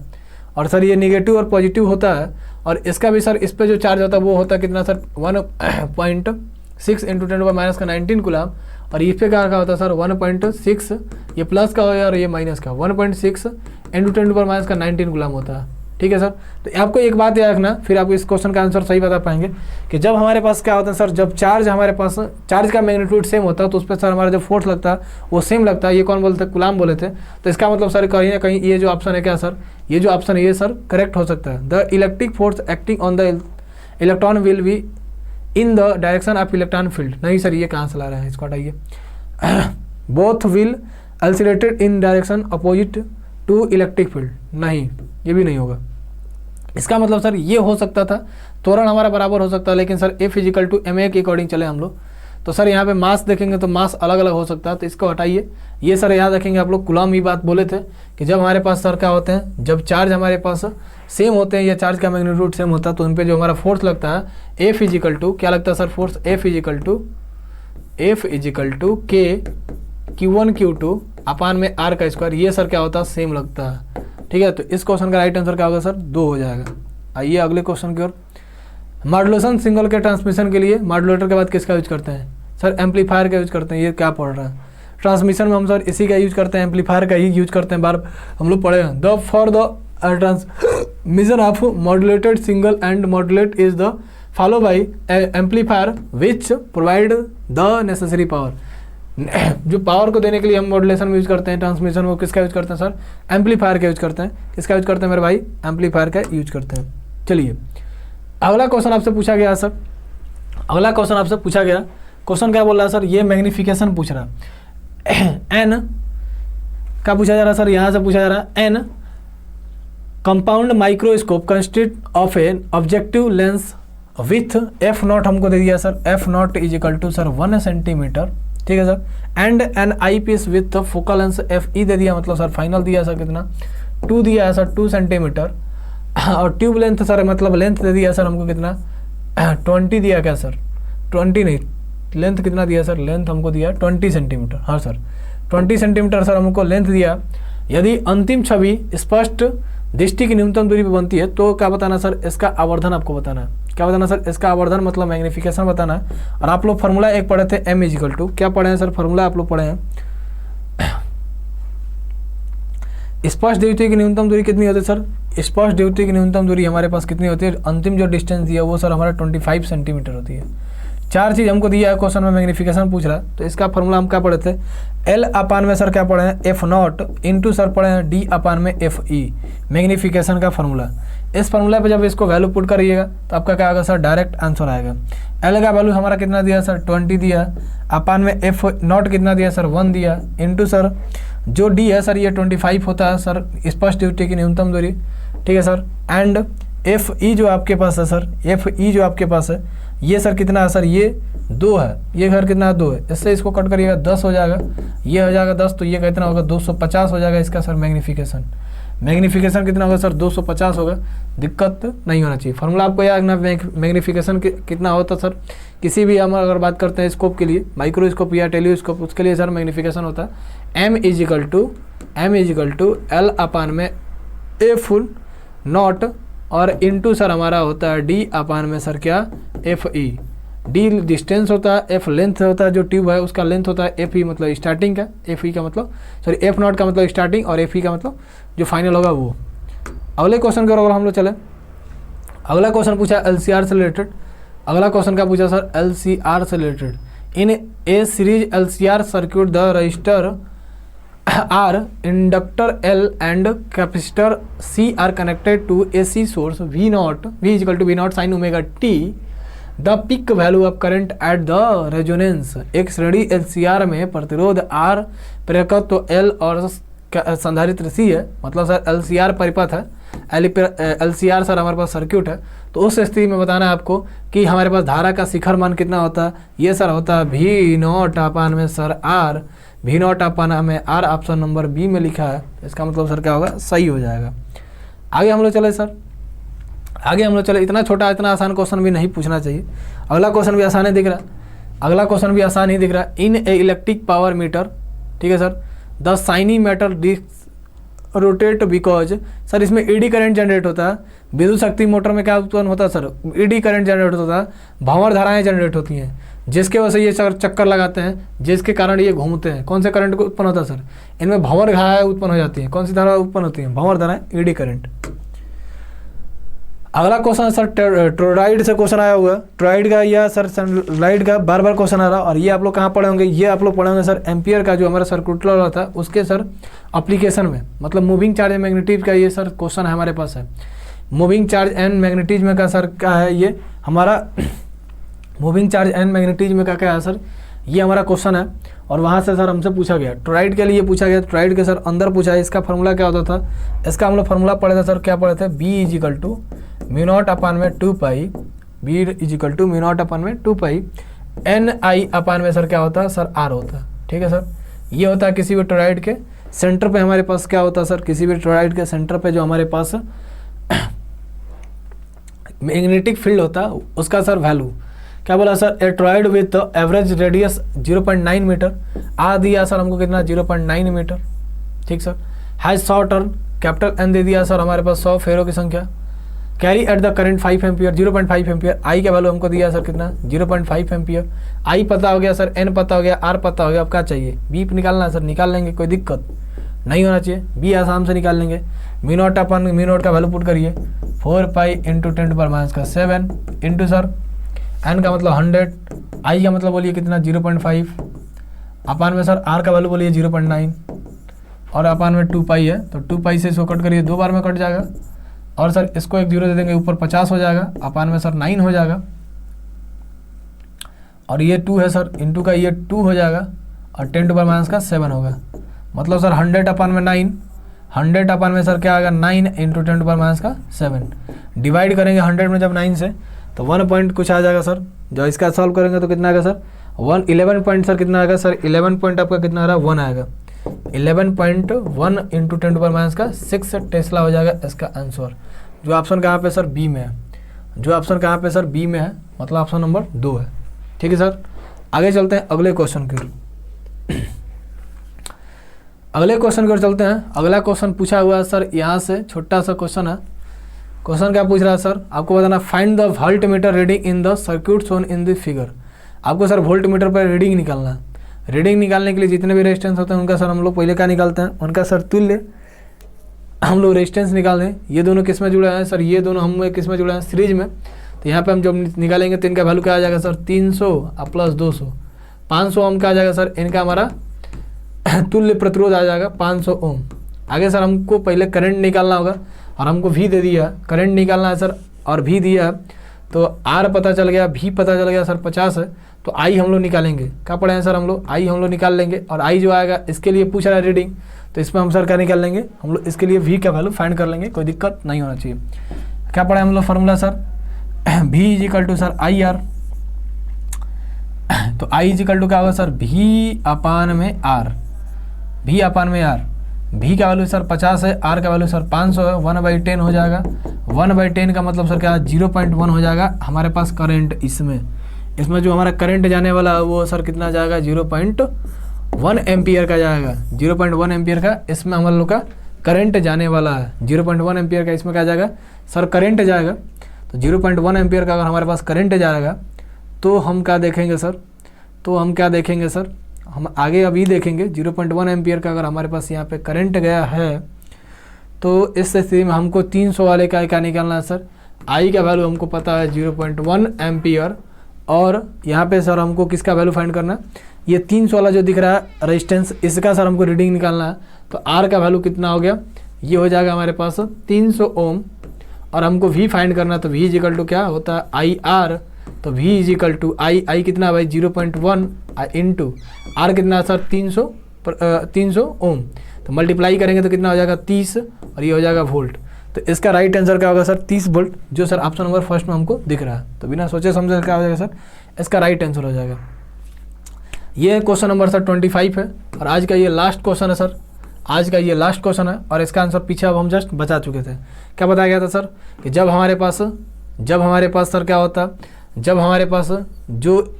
और सर ये निगेटिव और पॉजिटिव होता है, और इसका भी सर इस पर जो चार्ज होता है वो होता है कितना सर? 1.6 × 10⁻19 कूलम। और इस पे क्या होता है सर? 1.6, ये प्लस का हो और ये माइनस का, 1.6 × 10⁻19 कूलम होता है। ठीक है सर। तो आपको एक बात याद रखना, फिर आपको इस क्वेश्चन का आंसर सही बता पाएंगे कि जब हमारे पास क्या होता है सर? जब चार्ज हमारे पास चार्ज का मैग्नीट्यूड सेम होता है तो उस पर सर हमारा जो फोर्स लगता है वो सेम लगता है। ये कौन बोलते हैं? कूलम बोले थे। तो इसका मतलब सर कहीं ना कहीं ये जो ऑप्शन है क्या सर? ये जो ऑप्शन है ये सर करेक्ट हो सकता है। The electric force acting on the electron will be in the direction of electron field. नहीं सर ये कहाँ से ला रहे हैं? इसको हटाइए। Both will accelerated in direction opposite to electric field. नहीं, ये भी नहीं होगा। इसका मतलब सर ये हो सकता था, त्वरण हमारा बराबर हो सकता है, लेकिन सर F = ma के अकॉर्डिंग चले हम लोग तो सर यहाँ पे मास देखेंगे तो मास अलग अलग हो सकता है, तो इसको हटाइए। ये सर याद रखेंगे आप लोग, कूलम्ब ही बात बोले थे कि जब हमारे पास सर क्या होते हैं, जब चार्ज हमारे पास सेम होते हैं या चार्ज का मैग्नीट्यूड सेम होता है तो उन पे जो हमारा फोर्स लगता है F इजिकल टू क्या लगता है sir, force F is equal to K Q1 Q2 अपान में R का स्क्वायर, ये सर क्या होता है सेम लगता है। ठीक है, तो इस क्वेश्चन का राइट आंसर क्या होगा सर, 2 हो जाएगा। आइए अगले क्वेश्चन की ओर। मॉड्यूलेशन सिंगल के ट्रांसमिशन के लिए मॉड्यूलेटर के बाद किसका यूज करते हैं सर, एम्पलीफायर का यूज करते हैं। ये क्या पढ़ रहा है, ट्रांसमिशन में हम सर इसी का यूज करते हैं, एम्पलीफायर का ही यूज करते हैं। बार हम लोग पढ़े हैं the for the transmission of modulated single and modulate is the follow by amplifier which provide the necessary power. जो पावर को देने के लिए हम मॉड्यूलेशन में यूज करते हैं, ट्रांसमिशन में किसका यूज करते हैं सर, एम्पलीफायर का यूज करते हैं। किसका यूज करते हैं मेरे भाई, एम्पलीफायर का यूज करते हैं। चलिए अगला क्वेश्चन आपसे पूछा गया सर, अगला क्वेश्चन आपसे पूछा गया, क्वेश्चन क्या बोल रहा है सर, ये मैग्निफिकेशन पूछ रहा है। एन क्या पूछा जा रहा है सर, यहाँ से पूछा जा रहा है an compound microscope consist of a objective lens with f naught हमको दे दिया sir, f naught is equal to sir 1 centimetre. ठीक है sir, and an eyepiece with focal lens f e दे दिया, मतलब सर फाइनल दिया sir कितना 2 दिया है सर 2 सेंटीमीटर। और ट्यूब लेंथ सर मतलब लेंथ दे दिया सर हमको कितना 20 दिया क्या सर, 20 नहीं, लेंथ कितना दिया सर, लेंथ हमको दिया 20 सेंटीमीटर। हाँ सर 20 सेंटीमीटर सर हमको लेंथ दिया। यदि अंतिम छवि स्पष्ट दृष्टि की न्यूनतम दूरी पर बनती है तो क्या बताना सर, इसका आवर्धन आपको बताना है। क्या बताना सर, इसका आवर्धन मतलब मैग्निफिकेशन बताना है। और आप लोग फार्मूला एक पढ़े थे m इजिकल टू, क्या पढ़े हैं सर फार्मूला आप लोग पढ़े हैं, स्पष्ट द्वितीय की न्यूनतम दूरी कितनी होती है सर, स्पष्ट द्वितीय की न्यूनतम दूरी हमारे पास कितनी होती है, अंतिम जो डिस्टेंस दिया वो सर हमारा 25 सेंटीमीटर होती है। 4 चीज़ हमको दिया है क्वेश्चन में, मैग्निफिकेशन पूछ रहा है, तो इसका फार्मूला हम क्या पढ़े थे, L अपान में सर क्या पढ़े हैं एफ नॉट इंटू सर पढ़े हैं D अपान में एफ ई, मैग्निफिकेशन का फार्मूला। इस फार्मूला पे जब इसको वैल्यू पुट करिएगा तो आपका क्या आएगा सर, डायरेक्ट आंसर आएगा। L का वैल्यू हमारा कितना दिया सर 20 दिया, अपान में एफ नॉट कितना दिया सर 1 दिया, इंटू सर जो D है सर ये 25 होता है सर स्पष्ट द्वितीय की न्यूनतम दूरी। ठीक है सर, एंड एफ ई जो आपके पास है सर, एफ ई जो आपके पास है ये सर कितना है सर, ये 2 है, ये घर कितना है 2 है, इससे इसको कट करिएगा 10 हो जाएगा, ये हो जाएगा 10 तो ये कितना होगा 250 हो जाएगा इसका सर मैग्निफिकेशन। मैग्निफिकेशन कितना होगा सर 250 होगा, दिक्कत नहीं होना चाहिए। फार्मूला आपको याद ना, मैग्निफिकेशन कितना होता सर, किसी भी हम अगर बात करते हैं स्कोप के लिए, माइक्रोस्कोप या टेलीस्कोप, उसके लिए सर मैग्निफिकेशन होता है m इजिकल टू L अपान में ए फुल नॉट और इंटू सर हमारा होता है D अपान में सर क्या एफ ई। D डिस्टेंस होता है, F लेंथ होता है, जो ट्यूब है उसका लेंथ होता है, एफ ई मतलब स्टार्टिंग का, एफ ई का मतलब सॉरी एफ नॉट का मतलब स्टार्टिंग और एफ ई का मतलब जो फाइनल होगा वो। अगले क्वेश्चन की ओर हम लोग चले, अगला क्वेश्चन पूछा LCR से रिलेटेड। अगला क्वेश्चन क्या पूछा सर, LCR से related. In A series LCR circuit the register R, inductor L and capacitor C are connected to AC source V is equal to V naught sin omega t. The peak value of current at the resonance। एक श्रेणी LCR में प्रतिरोध R, प्रेरकत्व L और संधारित्र C है, मतलब sir LCR परिपथ है, LCR सर हमारे पास सर्क्यूट है। तो उस स्थिति में बताना है आपको कि हमारे पास धारा का शिखर मान कितना होता है, ये सर होता है V नॉट अपान में सर R, V नॉट अपान हमें R ऑप्शन नंबर बी में लिखा है, इसका मतलब सर क्या होगा, सही हो जाएगा। आगे हम लोग चले सर, आगे हम लोग चले, इतना छोटा इतना आसान क्वेश्चन भी नहीं पूछना चाहिए। अगला क्वेश्चन भी आसान ही दिख रहा है, अगला क्वेश्चन भी आसान ही दिख रहा है। In a electric power meter, ठीक है sir, the shiny metal disc rotate because, sir इसमें ईडी करंट जनरेट होता है। विद्युत शक्ति मोटर में क्या उत्पन्न होता है सर, ईडी करंट जनरेट होता है, भंवर धाराएं जनरेट होती हैं, जिसके वजह से ये सर चक्कर लगाते हैं, जिसके कारण ये घूमते हैं। कौन से करंट को उत्पन्न होता है सर, इनमें भंवर धाराएं उत्पन्न हो जाती हैं। कौन सी धारा उत्पन्न होती है, भंवर धाराएं, ईडी करंट। अगला क्वेश्चन सर टोरॉइड से क्वेश्चन आया हुआ, टोरॉइड का या सर सनलाइट का बार बार क्वेश्चन आ रहा। और ये आप लोग कहाँ पढ़े होंगे, ये आप लोग पढ़े होंगे सर एम्पियर का जो हमारा सर्कुलर लॉ था उसके सर एप्लीकेशन में, मतलब मूविंग चार्ज एंड मैग्नेटिज्म का ये सर क्वेश्चन है हमारे पास है। मूविंग चार्ज एंड मैग्नेटिज्म का सर क्या है, ये हमारा मूविंग चार्ज एंड मैग्नेटिज्म का क्या है सर, ये हमारा क्वेश्चन है। और वहाँ से सर हमसे पूछा गया, टोरॉइड के लिए पूछा गया, टोरॉइड के सर अंदर पूछा है। इसका फार्मूला क्या होता था, इसका हम लोग फार्मूला पढ़े थे सर, क्या पढ़े थे, B is equal to mu naught upon में 2 pi, B is equal to mu naught upon में 2 पाई NI अपान में सर क्या होता है सर R होता है। ठीक है सर, ये होता है किसी भी टोरॉइड के सेंटर पे हमारे पास क्या होता है सर, किसी भी टोरॉइड के सेंटर पे जो हमारे पास मैग्नेटिक फील्ड होता है उसका सर वैल्यू क्या बोला sir, a toroid with average radius 0.9 metre, R दिया सर हमको कितना 0.9 मीटर। ठीक sir, has 100 turn, capital N दे दिया सर हमारे पास 100 फेरों की संख्या, carry at the current 5 ampere 0.5 ampere, I का वैल्यू हमको दिया सर कितना 0.5 एम्पियर, आई पता हो गया सर, N पता हो गया, R पता हो गया, अब क्या चाहिए बी निकालना है सर, निकाल लेंगे, कोई दिक्कत नहीं होना चाहिए, बी आसाम से निकाल लेंगे। Me not upon me not का वैल्यू पुट करिए 4 pi into 10⁻⁷ into sir N का मतलब 100, आई का मतलब बोलिए कितना 0.5 अपान में सर R का वैल्यू बोलिए 0.9 और अपान में 2 पाई है तो 2 पाई से इसको कट करिए, 2 बार में कट जाएगा और सर इसको एक 0 दे देंगे, ऊपर 50 हो जाएगा, अपान में सर 9 हो जाएगा और ये 2 है सर, इंटू का ये 2 हो जाएगा और 10⁻⁷ होगा, मतलब सर 100 अपान में 9, 100 अपान में सर क्या आएगा 9 इंटू 10⁻⁷, डिवाइड करेंगे 100 में जब 9 से तो 1 पॉइंट कुछ आ जाएगा सर, जो इसका सॉल्व करेंगे तो कितना आएगा सर 11 पॉइंट सर कितना आएगा सर 11 पॉइंट आपका कितना आ रहा है 1 आएगा, 11.1 इंटू 10⁻⁶ टेस्ला हो जाएगा इसका आंसर। जो ऑप्शन कहाँ पे सर बी में है, जो ऑप्शन कहाँ पे सर बी में है, मतलब ऑप्शन नंबर 2 है। ठीक है सर, आगे चलते हैं अगले क्वेश्चन की ओर। अगले क्वेश्चन की ओर चलते हैं। अगला क्वेश्चन पूछा हुआ है सर, यहाँ से छोटा सा क्वेश्चन है। क्वेश्चन क्या पूछ रहा है सर, आपको बताना find the volt meter reading in the circuit shown in the figure. आपको सर वोल्ट मीटर पर रीडिंग निकालना है। रीडिंग निकालने के लिए जितने भी रेजिस्टेंस होते हैं उनका सर हम लोग पहले क्या निकालते हैं, उनका सर तुल्य हम लोग रेजिस्टेंस निकाल दें। ये दोनों किस में जुड़े हैं सर, ये दोनों हम किस में जुड़े हैं सीरीज में, तो यहाँ पे हम जब निकालेंगे तो इनका वैल्यू क्या आ जाएगा सर 300 प्लस 200 500 ओम का आ जाएगा सर, इनका हमारा तुल्य प्रतिरोध आ जाएगा 500 ओम। आगे सर हमको पहले करंट निकालना होगा और हमको भी दे दिया, करंट निकालना है सर और भी दिया, तो आर पता चल गया, भी पता चल गया सर 50 है, तो आई हम लोग निकालेंगे। क्या पढ़े हैं सर हम लोग, आई हम लोग निकाल लेंगे और आई जो आएगा इसके लिए पूछ रहा है रीडिंग, तो इसमें हम सर क्या निकाल लेंगे, हम लोग इसके लिए वी का वैल्यू फाइंड कर लेंगे, कोई दिक्कत नहीं होना चाहिए। क्या पढ़े हम लोग formula sir, V is equal to sir I R, तो आई इज इक्वल टू क्या होगा सर भी अपान में आर, भी अपान में आर, भी का वैल्यू सर 50 है, आर का वैल्यू सर 500 है, 1/10 हो जाएगा। 1/10 का मतलब सर क्या 0.1 हो जाएगा हमारे पास करंट। इसमें जो हमारा करंट जाने वाला है वो सर कितना जाएगा 0.1 एम्पियर का जाएगा, 0.1 एम्पियर का इसमें हम लोग का करंट जाने वाला है। 0.1 एम्पियर का इसमें क्या जाएगा सर करंट जाएगा, तो 0.1 एम्पियर का अगर हमारे पास करंट जाएगा तो हम क्या देखेंगे सर, तो हम क्या देखेंगे सर, हम आगे अभी देखेंगे 0.1 एम्पियर का अगर हमारे पास यहाँ पे करंट गया है तो इस स्थिति में हमको 300 वाले का क्या निकालना है सर, आई का वैल्यू हमको पता है 0.1 एम्पियर और यहाँ पे सर हमको किसका वैल्यू फाइंड करना है, ये 300 वाला जो दिख रहा है रेजिस्टेंस, इसका सर हमको रीडिंग निकालना है। तो आर का वैल्यू कितना हो गया, ये हो जाएगा हमारे पास 300 ओम और हमको वी फाइंड करना है, तो वी इज इक्वल टू क्या होता है आई आर, तो वी इज इक्वल टू आई कितना भाई 0.1 इंटू आर कितना सर 300 ओम, तो मल्टीप्लाई करेंगे तो कितना हो जाएगा 30 और ये हो जाएगा वोल्ट। तो इसका राइट आंसर क्या होगा सर 30 वोल्ट, जो सर ऑप्शन नंबर फर्स्ट में हमको दिख रहा है। तो बिना सोचे समझे क्या हो जाएगा सर, इसका राइट आंसर हो जाएगा। ये क्वेश्चन नंबर सर 25 है और आज का ये लास्ट क्वेश्चन है सर, आज का ये लास्ट क्वेश्चन है और इसका आंसर पीछे अब हम जस्ट बचा चुके थे। क्या बताया गया था सर कि जब हमारे पास सर क्या होता, जब हमारे पास जो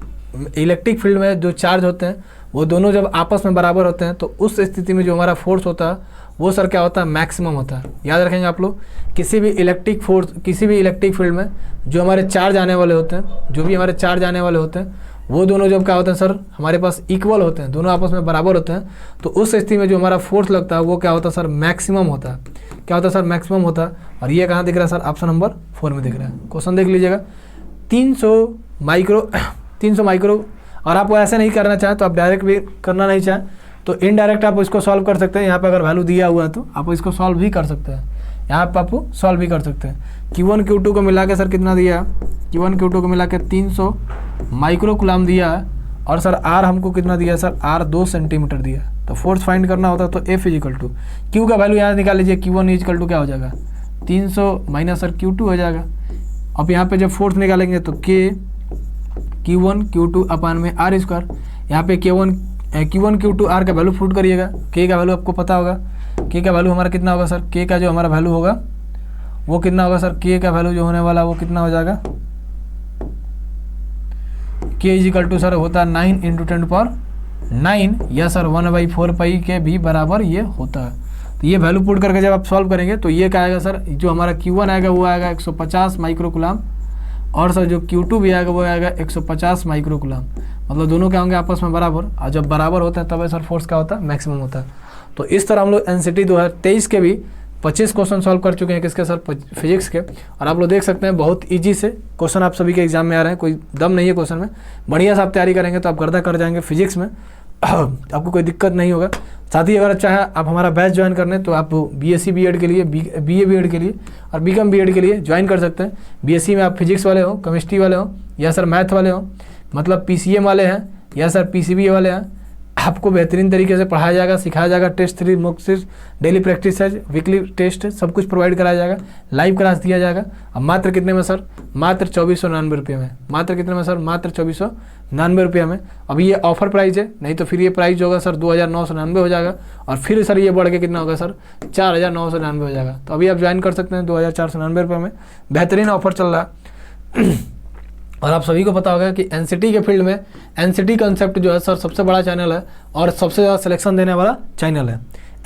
इलेक्ट्रिक फील्ड में जो चार्ज होते हैं वो दोनों जब आपस में बराबर होते हैं तो उस स्थिति में जो हमारा फोर्स होता है वो सर क्या होता है मैक्सिमम होता है। याद रखेंगे आप लोग, किसी भी इलेक्ट्रिक फील्ड में जो हमारे चार्ज आने वाले होते हैं, जो भी हमारे चार्ज आने वाले होते हैं वो दोनों जब क्या होते हैं सर हमारे पास इक्वल होते हैं, दोनों आपस में बराबर होते हैं, तो उस स्थिति में जो हमारा फोर्स लगता है वो क्या होता है सर मैक्सिमम होता है। क्या होता है सर मैक्सिमम होता है। और ये कहाँ दिख रहा है सर, ऑप्शन नंबर 4 में दिख रहा है। क्वेश्चन देख लीजिएगा, 300 माइक्रो, और आप ऐसे नहीं करना चाहें तो आप डायरेक्ट भी करना नहीं चाहें तो इनडायरेक्ट आप इसको सॉल्व कर सकते हैं। यहाँ पे अगर वैल्यू दिया हुआ है तो आप इसको सॉल्व भी कर सकते हैं, यहाँ पे आप सॉल्व भी कर सकते हैं। Q1 Q2 को मिला के सर कितना दिया, Q1 Q2 को मिला के 300 माइक्रो कूलम दिया है और सर R हमको कितना दिया सर, R 2 सेंटीमीटर दिया। तो फोर्स फाइंड करना होता तो F इजिकल टू Q का वैल्यू यहाँ निकाल लीजिए, Q1 इजिकल टू क्या हो जाएगा 300 माइनस सर Q2 हो जाएगा। अब यहाँ पे जब फोर्स निकालेंगे तो Q1 Q2 अपान में R स्क्वायर। यहाँ पे Q1 Q2 R का वैल्यू पुट करिएगा। K का वैल्यू आपको पता होगा, K का वैल्यू हमारा कितना होगा सर, K का जो हमारा वैल्यू होगा वो कितना होगा सर, K का वैल्यू जो होने वाला वो कितना हो जाएगा, K is equal to sir होता है 9 इंटू 10⁹ या सर 1/4 पाई के भी बराबर ये होता है। तो ये वैल्यू पुट करके जब आप सॉल्व करेंगे तो ये क्या आएगा सर, जो हमारा Q1 आएगा वो आएगा 150 माइक्रोकुलाम और सर जो Q2 भी आएगा वो आएगा 150 माइक्रोकुलाम। मतलब दोनों क्या होंगे आपस में बराबर, और जब बराबर होता है तब सर फोर्स क्या होता है, मैक्सिमम होता है। तो इस तरह हम लोग NCT 2023 के भी 25 क्वेश्चन सॉल्व कर चुके हैं, किसके सर, फिजिक्स के। और आप लोग देख सकते हैं बहुत इजी से क्वेश्चन आप सभी के एग्जाम में आ रहे हैं, कोई दम नहीं है क्वेश्चन में। बढ़िया से आप तैयारी करेंगे तो आप गर्दा कर जाएंगे फिजिक्स में, आपको कोई दिक्कत नहीं होगा। साथ ही अगर चाहे आप हमारा बैच ज्वाइन करने तो आप BSc BEd के लिए, BA BEd के लिए और BCom BEd के लिए ज्वाइन कर सकते हैं। BSc में आप फिजिक्स वाले हो, केमिस्ट्री वाले हो या सर मैथ वाले हो, मतलब PCM वाले हैं या सर PCBA वाले हैं, आपको बेहतरीन तरीके से पढ़ाया जाएगा, सिखाया जाएगा। Test 3 mock test, daily practice है, वीकली टेस्ट, सब कुछ प्रोवाइड कराया जाएगा, लाइव क्लास दिया जाएगा। अब मात्र कितने में सर, मात्र 2499 रुपये में। मात्र कितने में सर, मात्र 2499 रुपये में। अभी ये ऑफर प्राइस है, नहीं तो फिर ये प्राइस जो होगा सर 2999 हो जाएगा, और फिर सर ये बढ़ के कितना होगा सर 4999 हो जाएगा। तो अभी आप ज्वाइन कर सकते हैं 2499 रुपये में, बेहतरीन ऑफर चल रहा है। और आप सभी को पता होगा कि NCT के फील्ड में NCT कॉन्सेप्ट जो है सर सबसे बड़ा चैनल है और सबसे ज़्यादा सिलेक्शन देने वाला चैनल है।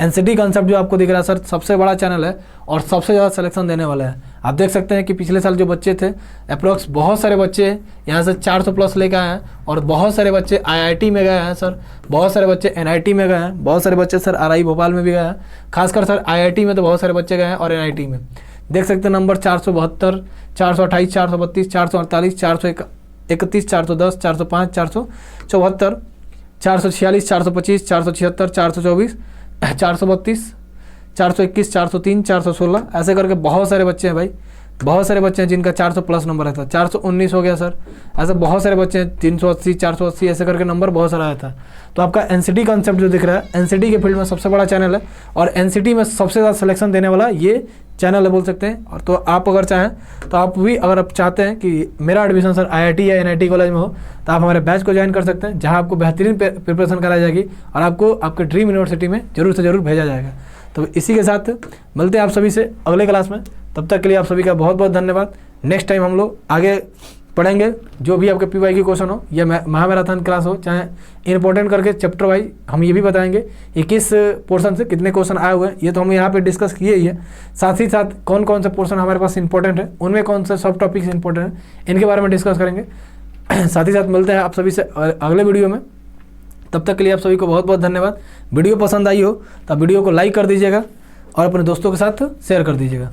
NCT कॉन्सेप्ट जो आपको दिख रहा है सर सबसे बड़ा चैनल है और सबसे ज़्यादा सिलेक्शन देने वाला है। आप देख सकते हैं कि पिछले साल जो बच्चे थे अप्रोक्स बहुत सारे बच्चे यहाँ से 400 प्लस लेकर आए हैं, और बहुत सारे बच्चे IIT में गए हैं सर, बहुत सारे बच्चे NIT में गए हैं, बहुत सारे बच्चे सर RI भोपाल में भी गए हैं। खासकर सर IIT में तो बहुत सारे बच्चे गए हैं और NIT में देख सकते हैं नंबर 472, 428, 432, 448, 431, 410, 405, 474, 446, 425, 476, 424, 432, 421, 403, 416, ऐसे करके बहुत सारे बच्चे हैं भाई, बहुत सारे बच्चे हैं जिनका 400 प्लस नंबर रहता है। 419 हो गया सर, ऐसे बहुत सारे बच्चे हैं 380, 480, ऐसे करके नंबर बहुत सारा आया था। तो आपका NCT कॉन्सेप्ट जो दिख रहा है NCT के फील्ड में सबसे बड़ा चैनल है और NCT में सबसे ज़्यादा सिलेक्शन देने वाला ये चैनल है बोल सकते हैं। और तो आप अगर चाहें तो आप भी, अगर आप चाहते हैं कि मेरा एडमिशन सर IIT या NIT कॉलेज में हो तो आप हमारे बैच को ज्वाइन कर सकते हैं, जहाँ आपको बेहतरीन प्रिपरेशन कराई जाएगी और आपको आपके ड्रीम यूनिवर्सिटी में जरूर से जरूर भेजा जाएगा। तो इसी के साथ मिलते हैं आप सभी से अगले क्लास में, तब तक के लिए आप सभी का बहुत बहुत धन्यवाद। नेक्स्ट टाइम हम लोग आगे पढ़ेंगे, जो भी आपके PY की क्वेश्चन हो या महामैराथन क्लास हो, चाहे इंपॉर्टेंट करके चैप्टर वाइज हम ये भी बताएंगे कि किस पोर्शन से कितने क्वेश्चन आए हुए हैं। ये तो हम यहाँ पे डिस्कस किए ही है, साथ ही साथ कौन कौन से पोर्शन हमारे पास इंपॉर्टेंट है, उनमें कौन से सब टॉपिक्स इंपॉर्टेंट हैं, इनके बारे में डिस्कस करेंगे। साथ ही साथ मिलते हैं आप सभी से अगले वीडियो में, तब तक के लिए आप सभी को बहुत बहुत धन्यवाद। वीडियो पसंद आई हो तो वीडियो को लाइक कर दीजिएगा और अपने दोस्तों के साथ शेयर कर दीजिएगा।